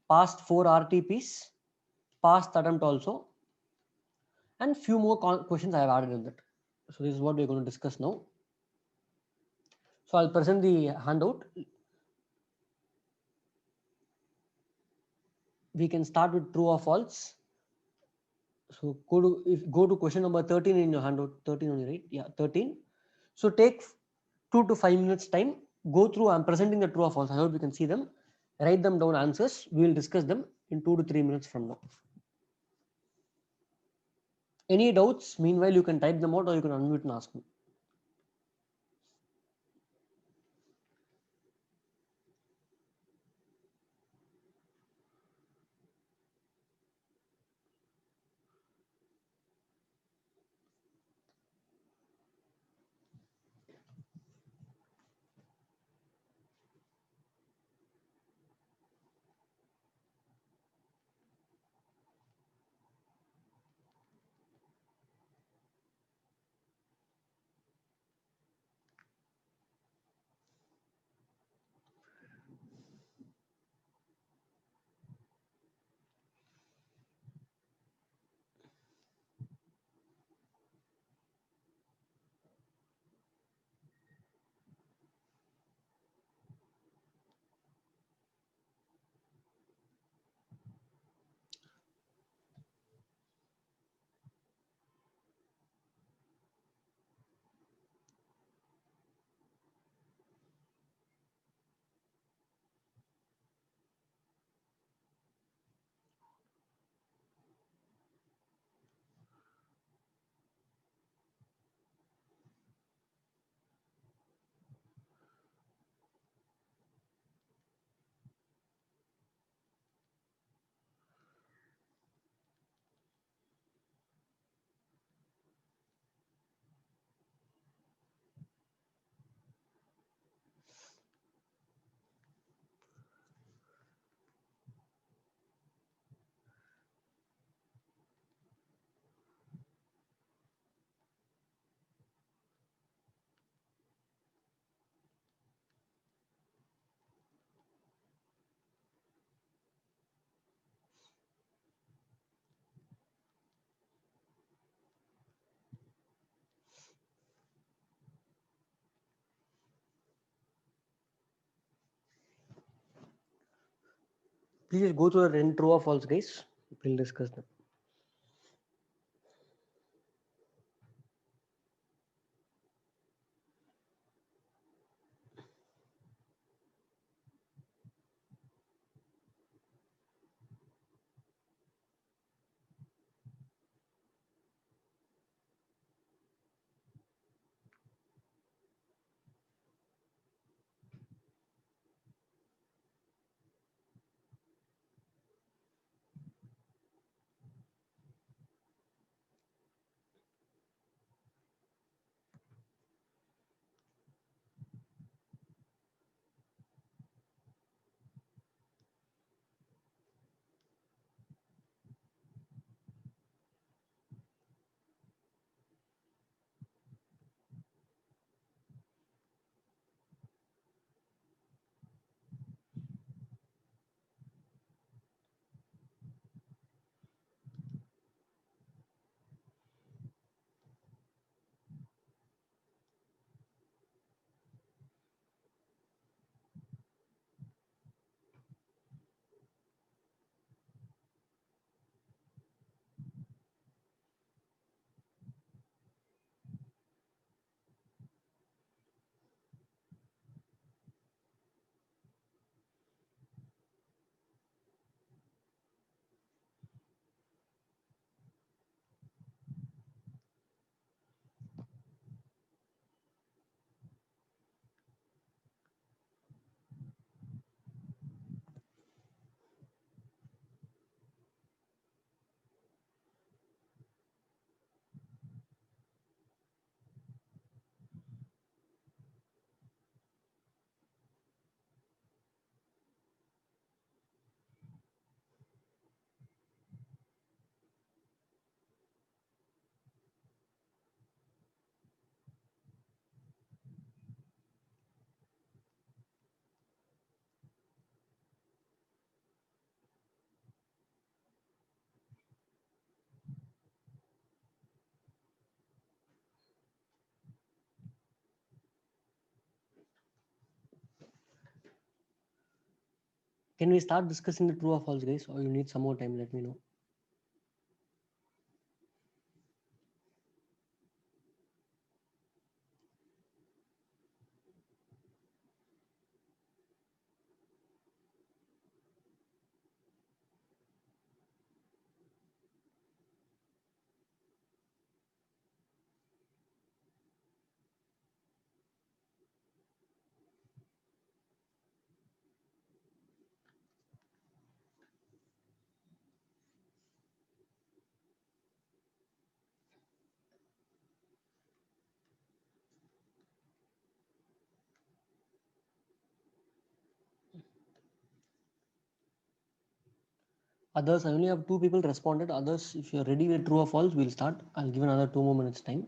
past 4 RTPs, past attempt also, and few more questions I have added in that. So this is what we're going to discuss now. So I'll present the handout. We can start with true or false. So go to question number 13 in your handout. 13 only, right? Yeah, 13. So take 2 to 5 minutes time. Go through. I'm presenting the true or false. I hope you can see them. Write them down answers. We will discuss them in 2 to 3 minutes from now. Any doubts? Meanwhile, you can type them out or you can unmute and ask me. Please go through the true or false, guys. We'll discuss them. Can we start discussing the true or false, guys? Or you need some more time? Let me know. Others, I only have 2 people responded. Others, if you're ready with true or false, we'll start. I'll give another 2 more minutes time.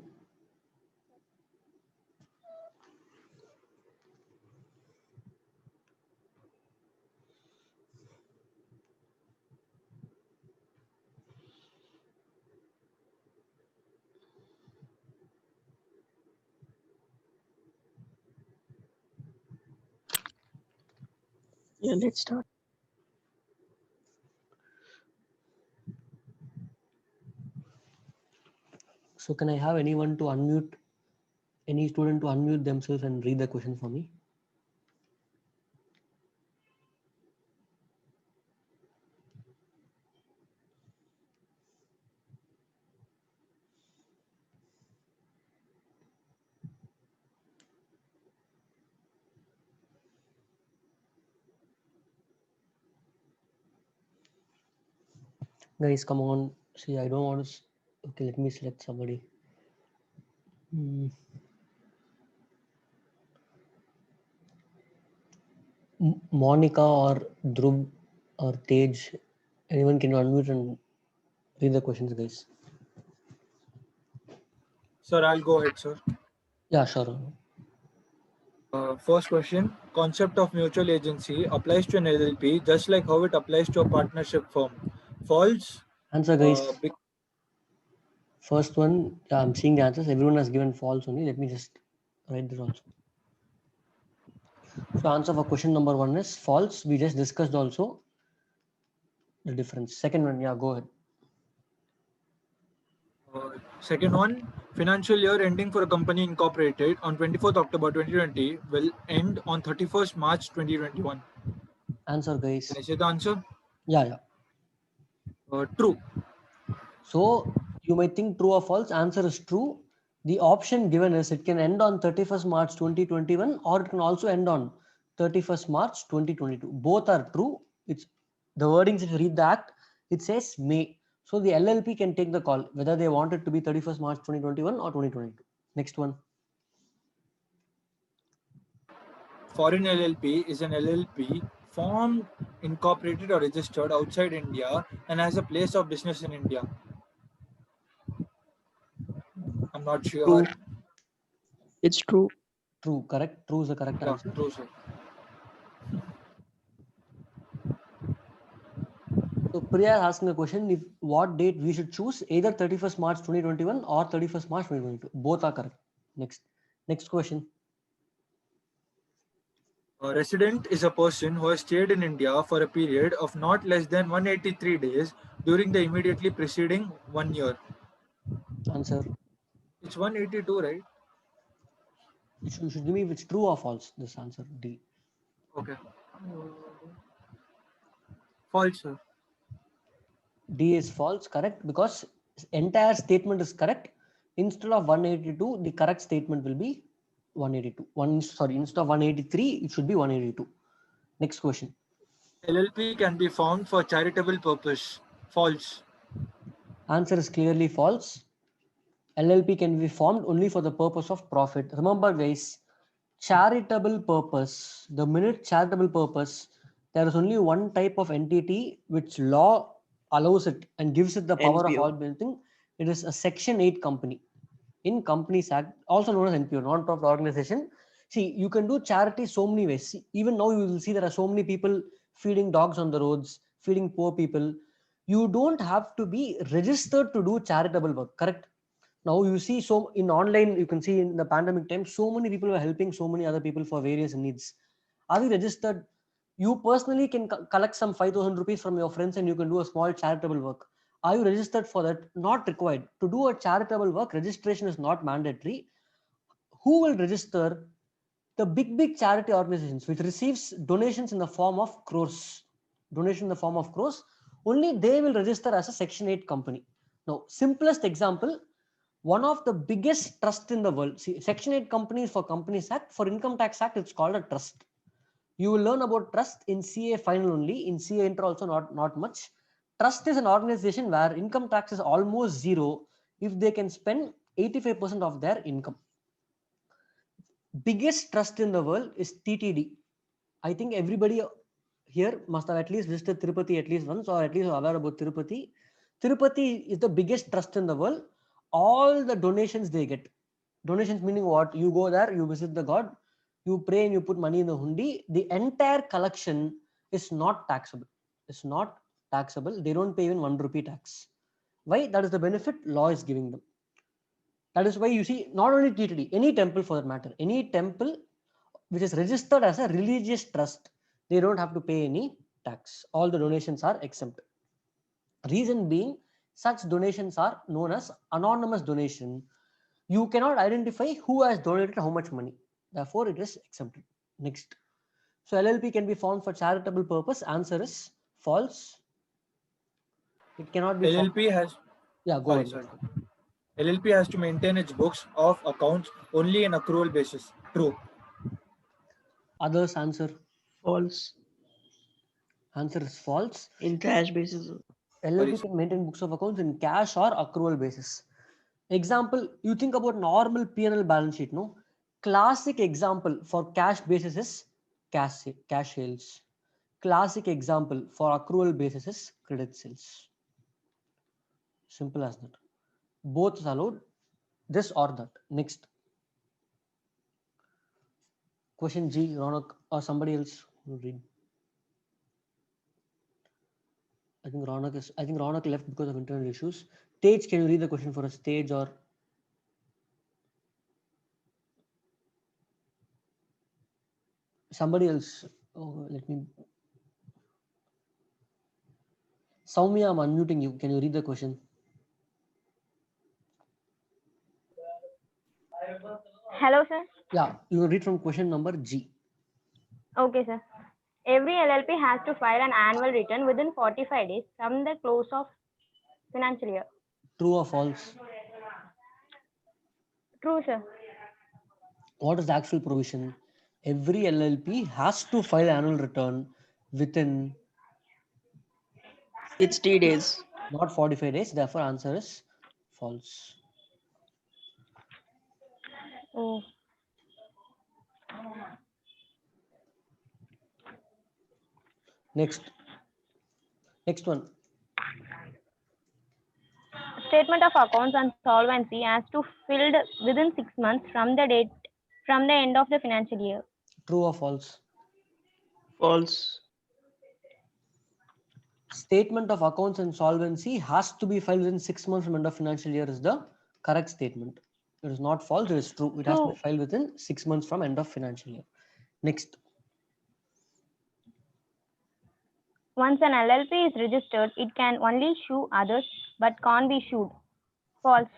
Yeah, let's start. So can I have anyone to unmute, any student to unmute themselves and read the question for me? Guys, come on. See, I don't want to. Okay, let me select somebody. Monica or Dhruv or Tej, anyone can unmute and read the questions, guys. Sir, I'll go ahead, sir. Yeah, sure. First question, concept of mutual agency applies to an LLP just like how it applies to a partnership firm. False. Answer, guys. First one, yeah, I'm seeing the answers. Everyone has given false only. Let me just write this also. So answer for question number 1 is false. We just discussed also the difference. Second one, yeah, go ahead. Second one, financial year ending for a company incorporated on 24th October 2020 will end on 31st March 2021. Answer, guys. Can I say the answer? Yeah. True. So you might think true or false. Answer is true. The option given is it can end on 31st March 2021 or it can also end on 31st March 2022. Both are true. It's the wordings, if you read the act, it says may. So the LLP can take the call whether they want it to be 31st March 2021 or 2022. Next one. Foreign LLP is an LLP formed, incorporated or registered outside India and has a place of business in India. I'm not sure. True. It's true. True, correct. True is the correct answer. True, sir. So Priya is asking a question, if what date we should choose, either 31st March 2021 or 31st March 2022. Both are correct. Next question. A resident is a person who has stayed in India for a period of not less than 183 days during the immediately preceding 1 year. Answer. It's 182, right? You should give me if it's true or false. This answer D. Okay. False, sir. D is false, correct, because entire statement is correct. Instead of 182, the correct statement will be 182. Instead of 183, it should be 182. Next question. LLP can be formed for charitable purpose. False. Answer is clearly false. LLP can be formed only for the purpose of profit. Remember, guys, charitable purpose. The minute charitable purpose, there is only one type of entity which law allows it and gives it the power of NPO. all building. It is a Section 8 company. In Companies Act, also known as NPO, non-profit organization. See, you can do charity so many ways. See, even now you will see there are so many people feeding dogs on the roads, feeding poor people. You don't have to be registered to do charitable work, correct? Now you see, so in online, you can see in the pandemic time, so many people were helping so many other people for various needs. Are we registered? You personally can collect some 5,000 rupees from your friends and you can do a small charitable work. Are you registered for that? Not required. To do a charitable work, registration is not mandatory. Who will register? The big charity organizations which receives donations in the form of crores. Donation in the form of crores. Only they will register as a Section 8 company. Now, simplest example, one of the biggest trust in the world. See, Section 8 companies for Companies Act, for Income Tax Act, it's called a trust. You will learn about trust in CA final only. In CA intro also not much. Trust is an organization where income tax is almost zero if they can spend 85% of their income. Biggest trust in the world is TTD. I think everybody here must have at least visited Tirupati at least once, or at least aware about Tirupati. Tirupati is the biggest trust in the world. All the donations they get. Donations meaning what? You go there, you visit the god, you pray and you put money in the hundi. The entire collection is not taxable. It's not taxable. They don't pay even 1 rupee tax. Why? That is the benefit law is giving them. That is why you see not only TTD, any temple for that matter, any temple which is registered as a religious trust, they don't have to pay any tax. All the donations are exempt. Reason being, such donations are known as anonymous donation. You cannot identify who has donated how much money. Therefore, it is exempted. Next. So LLP can be formed for charitable purpose. Answer is false. It cannot be formed. LLP has Yeah, go on. sorry. LLP has to maintain its books of accounts only in accrual basis. True. Others answer. False. Answer is false. In cash basis. LLP can maintain books of accounts in cash or accrual basis. Example, you think about normal P&L balance sheet, no? Classic example for cash basis is cash sales. Classic example for accrual basis is credit sales. Simple as that. Both is allowed, this or that. Next. Question G, Ronak or somebody else will read. I think Ronak left because of internal issues. Tej, can you read the question for us? Tej or somebody else? Oh, let me. Soumya, I'm unmuting you. Can you read the question? Hello, sir. Yeah, you will read from question number G. Okay, sir. Every LLP has to file an annual return within 45 days from the close of financial year. True or false? True, sir. What is the actual provision? Every LLP has to file annual return within 60 days. not 45 days. Therefore, answer is false. Oh. Next one. Statement of accounts and solvency has to filled within 6 months from the end of the financial year. True or false? False. Statement of accounts and solvency has to be filed within 6 months from end of financial year is the correct statement. It is not false, it is true. It has to be filed within 6 months from end of financial year. Next. Once an LLP is registered, it can only sue others but can't be sued. False.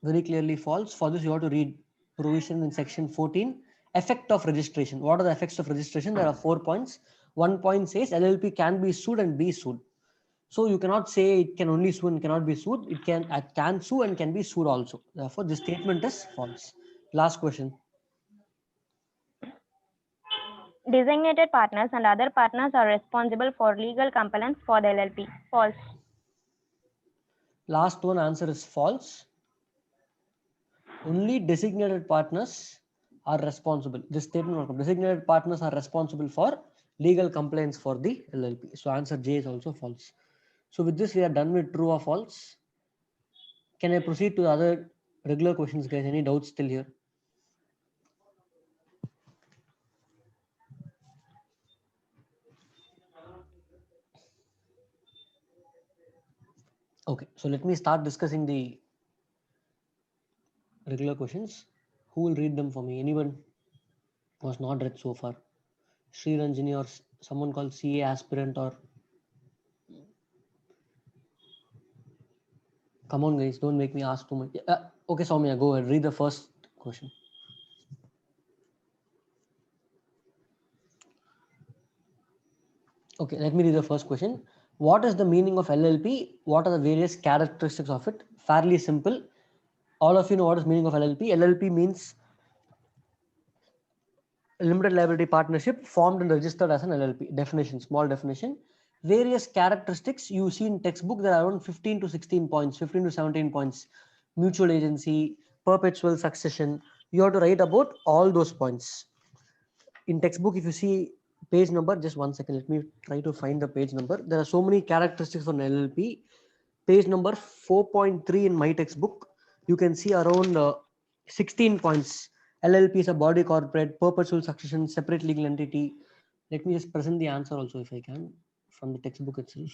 Very clearly false. For this, you have to read provision in section 14. Effect of registration. What are the effects of registration? There are 4 points. 1 point says LLP can be sued and be sued. So you cannot say it can only sue and cannot be sued. It can sue and can be sued also. Therefore, this statement is false. Last question. Designated partners and other partners are responsible for legal compliance for the LLP. False. Last one answer is false. Only designated partners are responsible. This statement, designated partners are responsible for legal compliance for the LLP. So answer J is also false. So with this, we are done with true or false. Can I proceed to the other regular questions, guys? Any doubts still here? Okay, so let me start discussing the regular questions. Who will read them for me? Anyone was not read so far? Sri Ranjini or someone called CA aspirant or come on guys, don't make me ask too much. Okay, Soumya, go ahead. Read the first question. Okay, let me read the first question. What is the meaning of LLP? What are the various characteristics of it? Fairly simple. All of you know what is meaning of LLP. LLP means limited liability partnership formed and registered as an LLP. Definition, small definition. Various characteristics you see in textbook, there are around 15 to 16 points, 15 to 17 points. Mutual agency, perpetual succession. You have to write about all those points. In textbook, if you see page number, just 1 second, let me try to find the page number. There are so many characteristics on LLP. Page number 4.3 in my textbook, you can see around 16 points. LLP is a body corporate, perpetual succession, separate legal entity. Let me just present the answer also if I can from the textbook itself.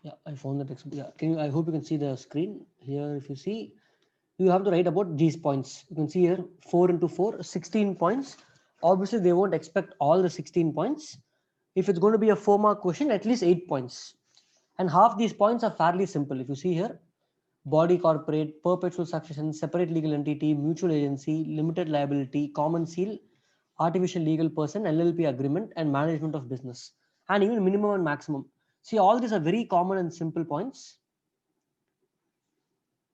Yeah, I found the textbook. Yeah, I hope you can see the screen here. If you see, you have to write about these points. You can see here 4 into 4, 16 points. Obviously, they won't expect all the 16 points. If it's going to be a 4-mark question, at least 8 points. And half these points are fairly simple. If you see here, body corporate, perpetual succession, separate legal entity, mutual agency, limited liability, common seal, artificial legal person, LLP agreement, and management of business, and even minimum and maximum. See, all these are very common and simple points.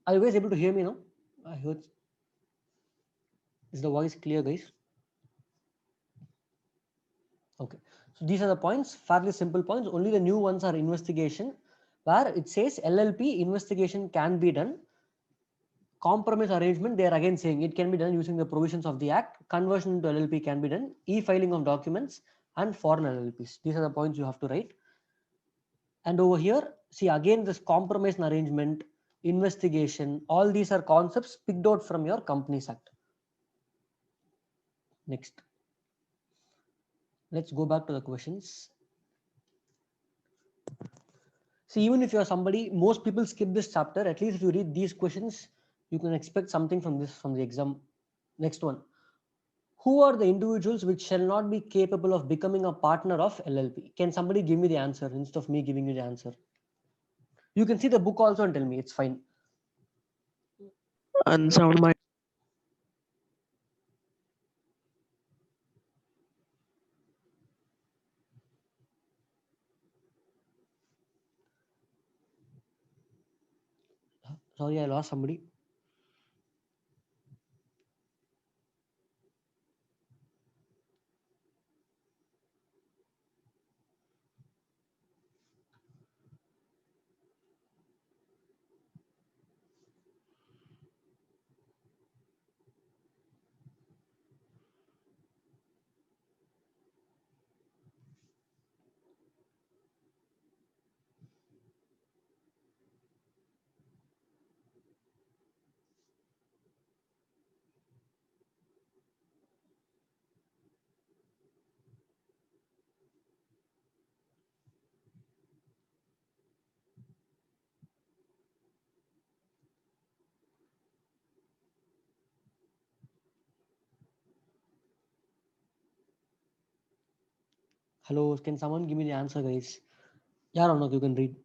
Are you guys able to hear me now? I heard. Is the voice clear, guys? Okay. So these are the points, fairly simple points. Only the new ones are investigation, where it says LLP investigation can be done. Compromise arrangement, they are again saying it can be done using the provisions of the act. Conversion into LLP can be done. E-filing of documents and foreign LLPs. These are the points you have to write. And over here, see again this compromise and arrangement, investigation, all these are concepts picked out from your Companies Act. Next. Let's go back to the questions. See, even if you're somebody, most people skip this chapter. At least if you read these questions, you can expect something from this, from the exam. Next one. Who are the individuals which shall not be capable of becoming a partner of LLP? Can somebody give me the answer instead of me giving you the answer? You can see the book also and tell me, it's fine. Unsound mind. Sorry, I lost somebody. Hello, can someone give me the answer, guys? Yeah or no, you can read.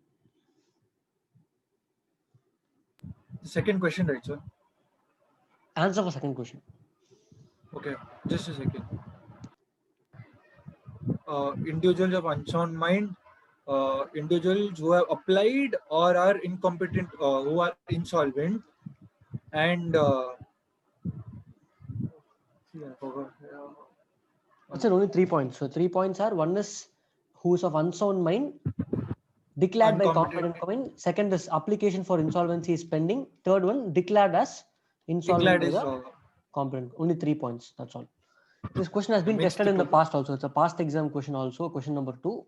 The second question, right, sir? Answer for second question. Okay, just a second. Individuals of unsound mind, individuals who have applied or are incompetent, who are insolvent, and I forgot. It's only 3 points. So 3 points are: one is who is of unsound mind, declared by Uncompetent. competent coin. Second is application for insolvency is pending. Third one, declared as insolvent Declared by is the competent. Only 3 points. That's all. This question has been mixed tested in the people. past also. It's a past exam question also. Question number 2.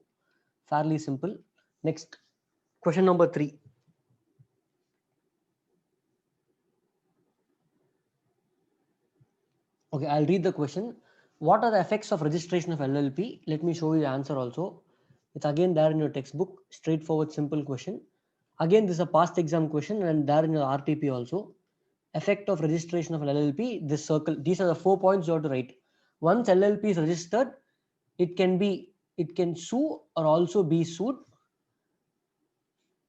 Fairly simple. Next. Question number 3. Okay, I'll read the question. What are the effects of registration of LLP? Let me show you the answer also. It's again there in your textbook, straightforward, simple question. Again, this is a past exam question and there in your RTP also. Effect of registration of an LLP, this circle, these are the 4 points you have to write. Once LLP is registered, it can sue or also be sued.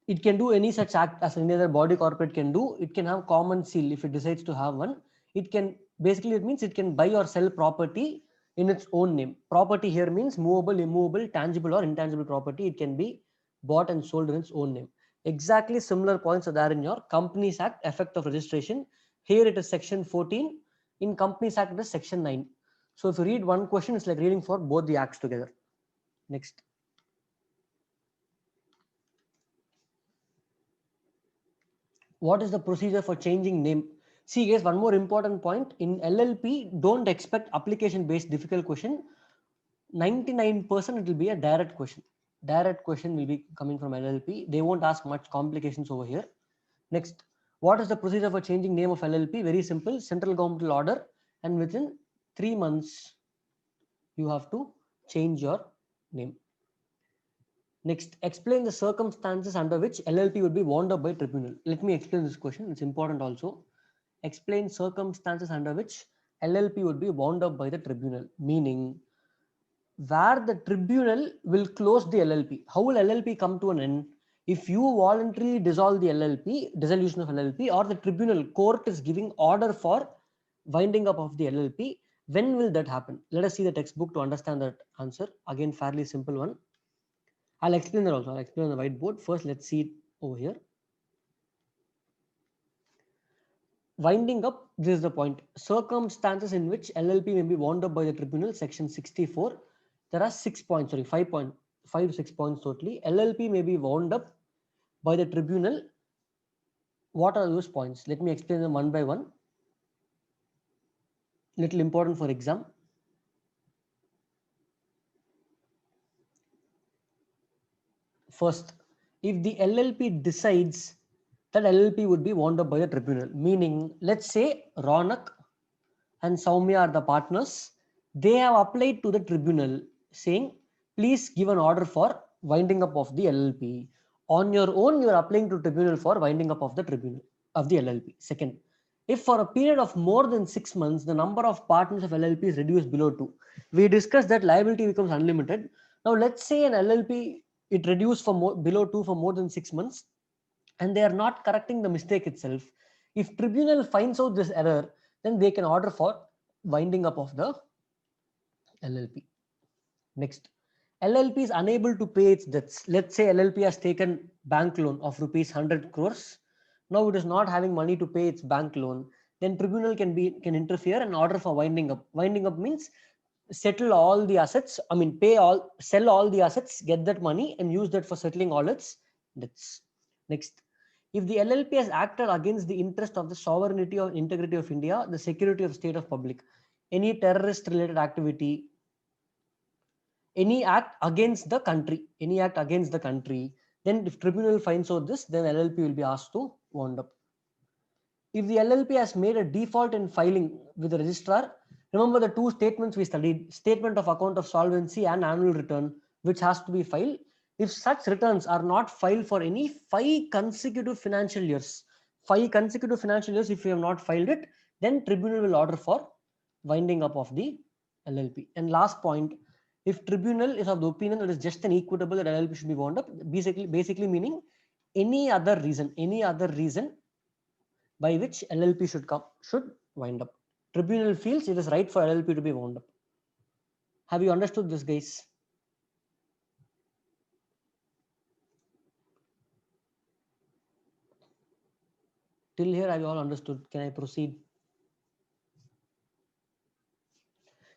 It can do any such act as any other body corporate can do. It can have common seal if it decides to have one. It can, basically it means it can buy or sell property in its own name. Property here means movable, immovable, tangible or intangible property. It can be bought and sold in its own name. Exactly similar points are there in your Companies Act, effect of registration. Here it is section 14. In Companies Act it is section 9. So if you read one question, it's like reading for both the acts together. Next. What is the procedure for changing name? See guys, one more important point. In LLP, don't expect application based difficult question. 99% it will be a direct question. Direct question will be coming from LLP. They won't ask much complications over here. Next, what is the procedure for changing name of LLP? Very simple. Central government will order, and within 3 months you have to change your name. Next, explain the circumstances under which LLP would be wound up by tribunal. Let me explain this question. It's important also. Explain circumstances under which LLP would be wound up by the tribunal, meaning where the tribunal will close the LLP. How will LLP come to an end? If you voluntarily dissolve the LLP, dissolution of LLP, or the tribunal court is giving order for winding up of the LLP, when will that happen? Let us see the textbook to understand that answer. Again, fairly simple one. I'll explain that also. I'll explain on the whiteboard. First, let's see it over here. Winding up, this is the point. Circumstances in which LLP may be wound up by the tribunal, section 64. There are 6 points, sorry, 5 to 6 points totally. LLP may be wound up by the tribunal. What are those points? Let me explain them one by one. Little important for exam. First, if the LLP decides that LLP would be wound up by the tribunal, meaning let's say Ronak and Soumya are the partners. They have applied to the tribunal saying, please give an order for winding up of the LLP. On your own, you are applying to tribunal for winding up of the tribunal of the LLP. Second, if for a period of more than 6 months, the number of partners of LLP is reduced below 2. We discussed that liability becomes unlimited. Now let's say an LLP, it reduced for below 2 for more than 6 months, and they are not correcting the mistake itself. If tribunal finds out this error, then they can order for winding up of the LLP. Next, LLP is unable to pay its debts. Let's say LLP has taken bank loan of rupees 100 crores. Now it is not having money to pay its bank loan. Then tribunal can interfere and order for winding up. Winding up means settle all the assets. I mean, sell all the assets, get that money and use that for settling all its debts. Next, if the LLP has acted against the interest of the sovereignty or integrity of India, the security of state of public, any terrorist related activity, any act against the country, then if tribunal finds out this, then LLP will be asked to wound up. If the LLP has made a default in filing with the registrar, remember the 2 statements we studied, statement of account of solvency and annual return, which has to be filed. If such returns are not filed for any 5 consecutive financial years, if you have not filed it, then tribunal will order for winding up of the LLP. And last point, if tribunal is of the opinion that it is just an equitable that LLP should be wound up, basically meaning any other reason by which LLP should wind up. Tribunal feels it is right for LLP to be wound up. Have you understood this, guys? Till here, have you all understood? Can I proceed?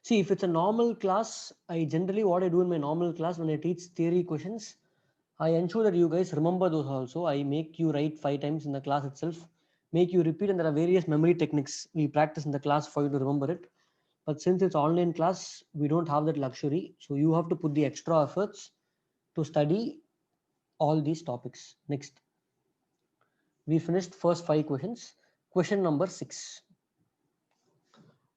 See, if it's a normal class, what I do in my normal class when I teach theory questions, I ensure that you guys remember those also. I make you write 5 times in the class itself, make you repeat, and there are various memory techniques we practice in the class for you to remember it. But since it's online class, we don't have that luxury. So you have to put the extra efforts to study all these topics. Next, we finished first 5 questions. Question number 6.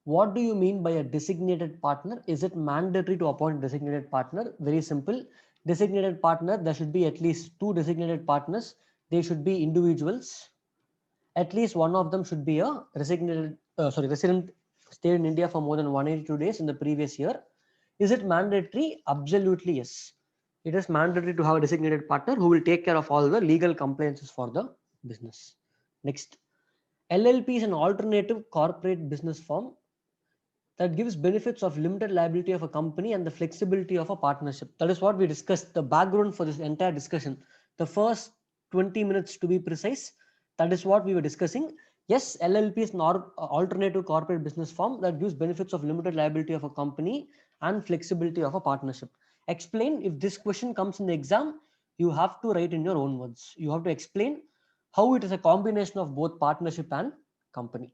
What do you mean by a designated partner? Is it mandatory to appoint designated partner? Very simple. Designated partner, there should be at least 2 designated partners. They should be individuals. At least one of them should be a resident, stayed in India for more than 182 days in the previous year. Is it mandatory? Absolutely yes. It is mandatory to have a designated partner who will take care of all the legal compliances for the business. Next, LLP is an alternative corporate business form that gives benefits of limited liability of a company and the flexibility of a partnership. That is what we discussed. The background for this entire discussion, the first 20 minutes to be precise, that is what we were discussing. Yes, LLP is an alternative corporate business form that gives benefits of limited liability of a company and flexibility of a partnership. Explain. If this question comes in the exam, you have to write in your own words. You have to explain how it is a combination of both partnership and company.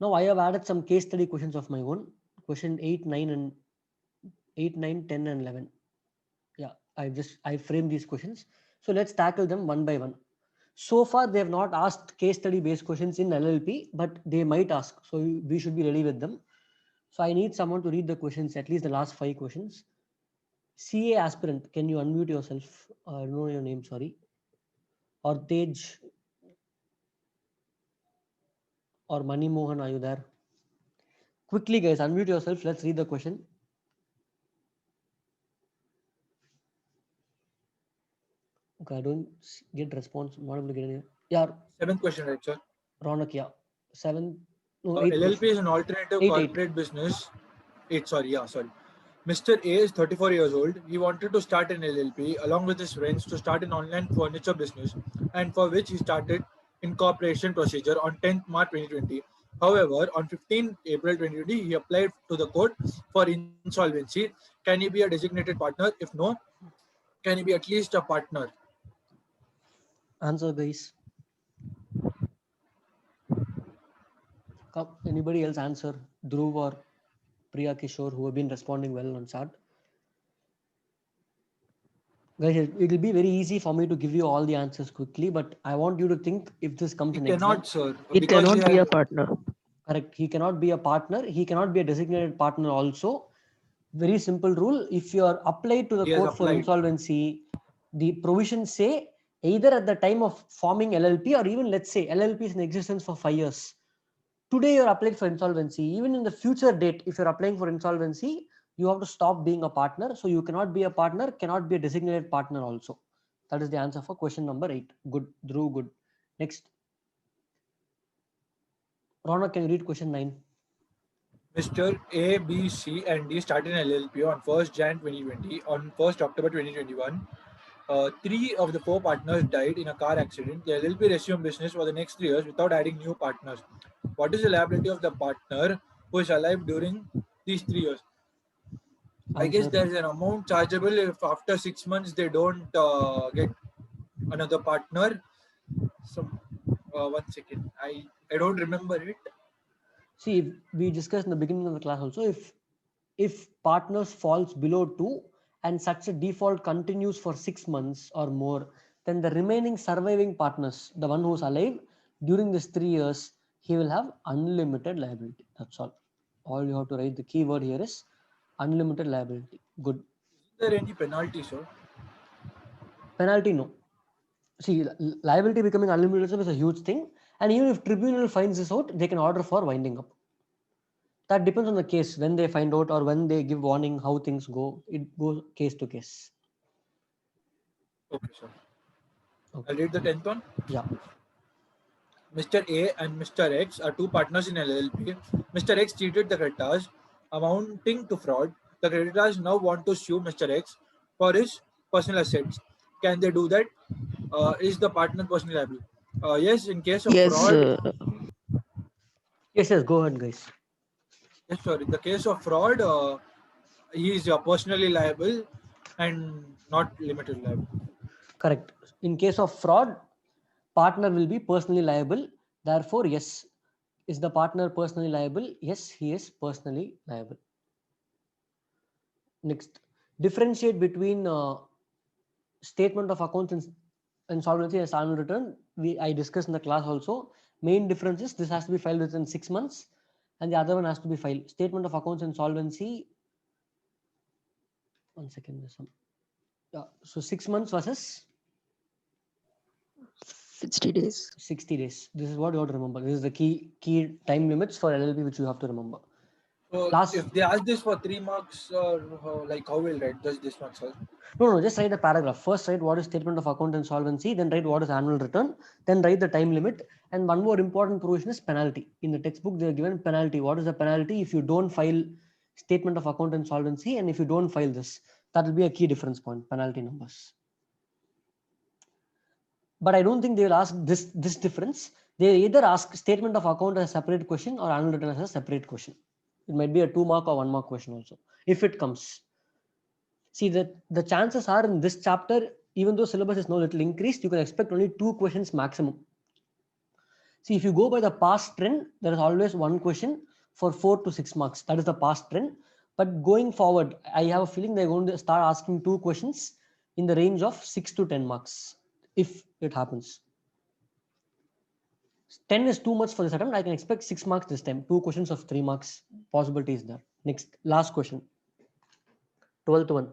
Now I have added some case study questions of my own. Question 8, 9, 10, and 11. Yeah, I framed these questions. So let's tackle them one by one. So far, they have not asked case study based questions in LLP, but they might ask. So we should be ready with them. So I need someone to read the questions, at least the last 5 questions. CA aspirant, can you unmute yourself? I don't know your name, sorry. Or Tej or Mani Mohan, are you there? Quickly, guys, unmute yourself. Let's read the question. Okay, I don't get response. I'm not able to get any. Yeah, 7th question, right, sir? Ronak, yeah. 7, no, 8 LLP question. is an alternative 8. corporate business. 8, sorry. Mr. A is 34 years old. He wanted to start an LLP along with his friends to start an online furniture business, and for which he started incorporation procedure on 10th March 2020. However, on 15 April 2020, he applied to the court for insolvency. Can he be a designated partner? If no, can he be at least a partner? Answer, guys. Anybody else answer? Dhruv or Priya Kishore, who have been responding well on chat. Guys, it will be very easy for me to give you all the answers quickly, but I want you to think if this comes He in cannot, exam. sir. It because cannot he be a has- partner. Correct. He cannot be a partner. He cannot be a designated partner also. Very simple rule. If you are applied to the He has court for applied. insolvency, the provisions say either at the time of forming LLP or even let's say LLP is in existence for 5 years. Today you're applying for insolvency. Even in the future date, if you're applying for insolvency, you have to stop being a partner. So you cannot be a partner, cannot be a designated partner also. That is the answer for question number 8. Good. Dhruv, good. Next. Ronak, can you read question 9? Mr. A, B, C, and D started an LLP on 1st Jan 2020. On 1st October 2021, 3 of the 4 partners died in a car accident. The LLP resumed business for the next 3 years without adding new partners. What is the liability of the partner who is alive during these 3 years? I guess Answer. there's an amount chargeable if after 6 months they don't get another partner. So, 1 second. I don't remember it. See, we discussed in the beginning of the class also, if partners falls below 2 and such a default continues for 6 months or more, then the remaining surviving partners, the one who's alive during this 3 years, he will have unlimited liability. That's all. All you have to write, the key word here is unlimited liability. Good. Is there any penalty, sir? Penalty, no. See, liability becoming unlimited is a huge thing. And even if tribunal finds this out, they can order for winding up. That depends on the case, when they find out or when they give warning, how things go. It goes case to case. Okay, sir. Okay. I'll read the 10th one. Yeah. Mr. A and Mr. X are 2 partners in LLP. Mr. X cheated the creditors, amounting to fraud. The creditors now want to sue Mr. X for his personal assets. Can they do that? Is the partner personally liable? Yes, in case of Yes, fraud. Yes, go ahead, guys. Yes, sir. In the case of fraud, he is personally liable and not limited liable. Correct. In case of fraud, partner will be personally liable. Therefore, yes. Is the partner personally liable? Yes, he is personally liable. Next, differentiate between statement of accounts and insolvency as annual return, I discussed in the class also. Main difference is this has to be filed within 6 months and the other one has to be filed. Statement of accounts insolvency. 1 second. Yeah. So 6 months versus 60 days. 60 days. This is what you have to remember. This is the key time limits for LLP which you have to remember. So Last, if they ask this for 3 marks, like how will write just this much, sir? no, just write a paragraph. First write what is statement of account insolvency, then write what is annual return, then write the time limit. And one more important provision is penalty. In the textbook, they are given penalty. What is the penalty if you don't file statement of account insolvency and if you don't file this? That will be a key difference point, penalty numbers. But I don't think they will ask this difference. They either ask statement of account as a separate question or annual return as a separate question. It might be a 2 mark or 1 mark question also, if it comes. See that the chances are in this chapter, even though syllabus is now little increased, you can expect only 2 questions maximum. See, if you go by the past trend, there is always 1 question for 4 to 6 marks. That is the past trend. But going forward, I have a feeling they're going to start asking 2 questions in the range of 6 to 10 marks, if it happens. 10 is too much for this attempt. I can expect 6 marks this time. 2 questions of 3 marks possibility is there. Next, last question. 12th one.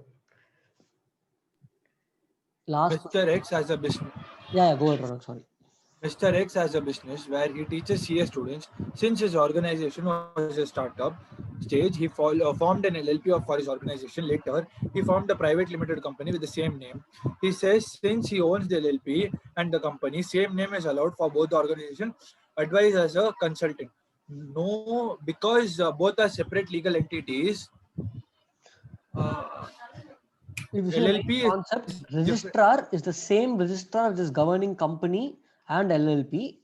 Last. Mr. X has a business. Yeah, go ahead, Ronak, sorry. Mr. X has a business where he teaches CS students. Since his organization was a startup stage, he formed an LLP for his organization. Later, he formed a private limited company with the same name. He says since he owns the LLP and the company, same name is allowed for both the organization. Advise as a consultant. No, because both are separate legal entities. If you see the LLP main concept, registrar is the same registrar which is governing company and LLP.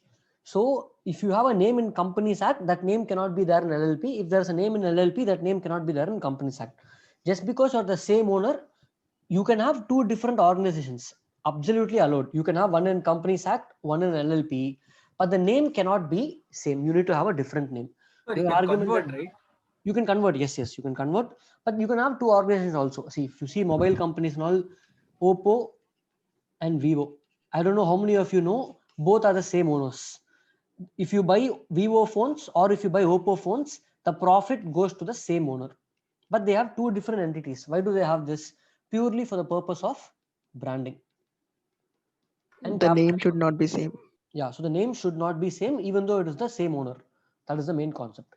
So if you have a name in Companies Act, that name cannot be there in LLP. If there's a name in LLP, that name cannot be there in Companies Act. Just because you're the same owner, you can have 2 different organizations. Absolutely allowed. You can have one in Companies Act, one in LLP, but the name cannot be same. You need to have a different name. you The can argument convert, that right? you can convert, yes, you can convert, but you can have 2 organizations also. See, if you see mobile companies and all, Oppo and Vivo, I don't know how many of you know, both are the same owners. If you buy Vivo phones or if you buy Oppo phones, the profit goes to the same owner, but they have 2 different entities. Why do they have this? Purely for the purpose of branding and The capital. name should not be same. Yeah, so the name should not be same even though it is the same owner. That is the main concept.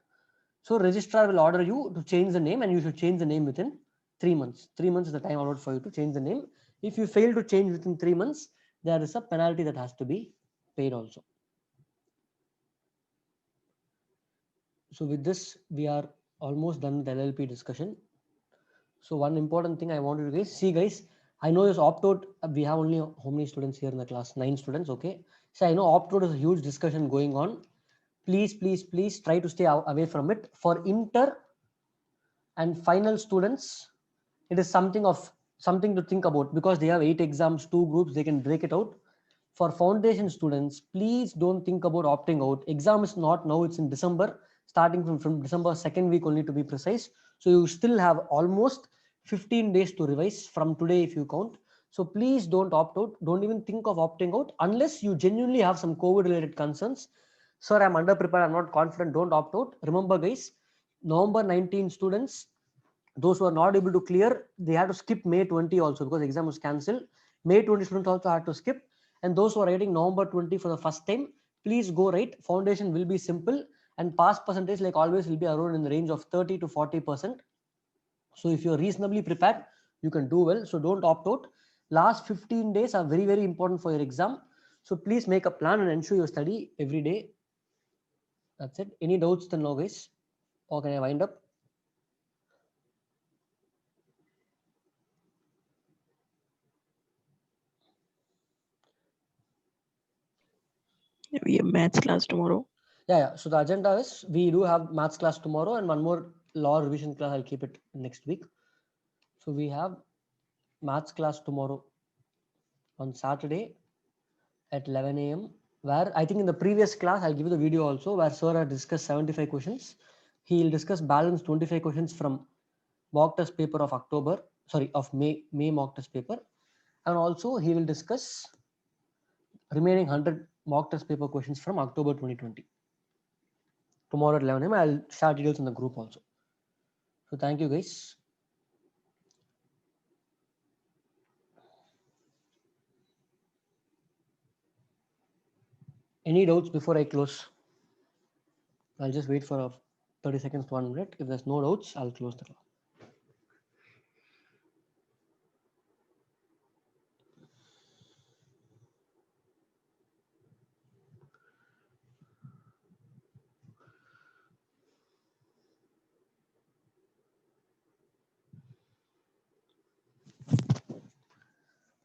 So registrar will order you to change the name and you should change the name within 3 months. 3 months is the time allowed for you to change the name. If you fail to change within 3 months, there is a penalty that has to be paid also. So with this, we are almost done with the LLP discussion. So one important thing I want you to guys see, guys, I know this opt-out, we have only how many students here in the class? 9 students, okay. So I know opt-out is a huge discussion going on. Please try to stay away from it. For inter and final students, it is something to think about because they have 8 exams, 2 groups, they can break it out. For foundation students, please don't think about opting out. Exam is not now, it's in December, starting from December 2nd week only to be precise. So you still have almost 15 days to revise from today if you count. So please don't opt out. Don't even think of opting out unless you genuinely have some COVID related concerns. Sir, I'm underprepared, I'm not confident, don't opt out. Remember guys, November 19 students, those who are not able to clear, they had to skip May 20 also because exam was cancelled. May 20 students also had to skip. And those who are writing November 20 for the first time, please go write. Foundation will be simple and pass percentage like always will be around in the range of 30 to 40%. So if you're reasonably prepared, you can do well. So don't opt out. Last 15 days are very, very important for your exam. So please make a plan and ensure you study every day. That's it. Any doubts then now guys? Or can I wind up? We have maths class tomorrow. Yeah. So the agenda is we do have maths class tomorrow and one more law revision class. I'll keep it next week. So we have maths class tomorrow on Saturday at 11 a.m. where I think in the previous class, I'll give you the video also where sir had discussed 75 questions. He'll discuss balance 25 questions from mock test paper of May mock test paper. And also he will discuss remaining 100 mock test paper questions from October 2020. Tomorrow at 11 a.m. I'll share details in the group also. So thank you guys. Any doubts before I close? I'll just wait for 30 seconds to 1 minute. If there's no doubts, I'll close the class.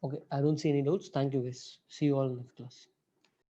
Okay, I don't see any doubts. Thank you guys. See you all in next class.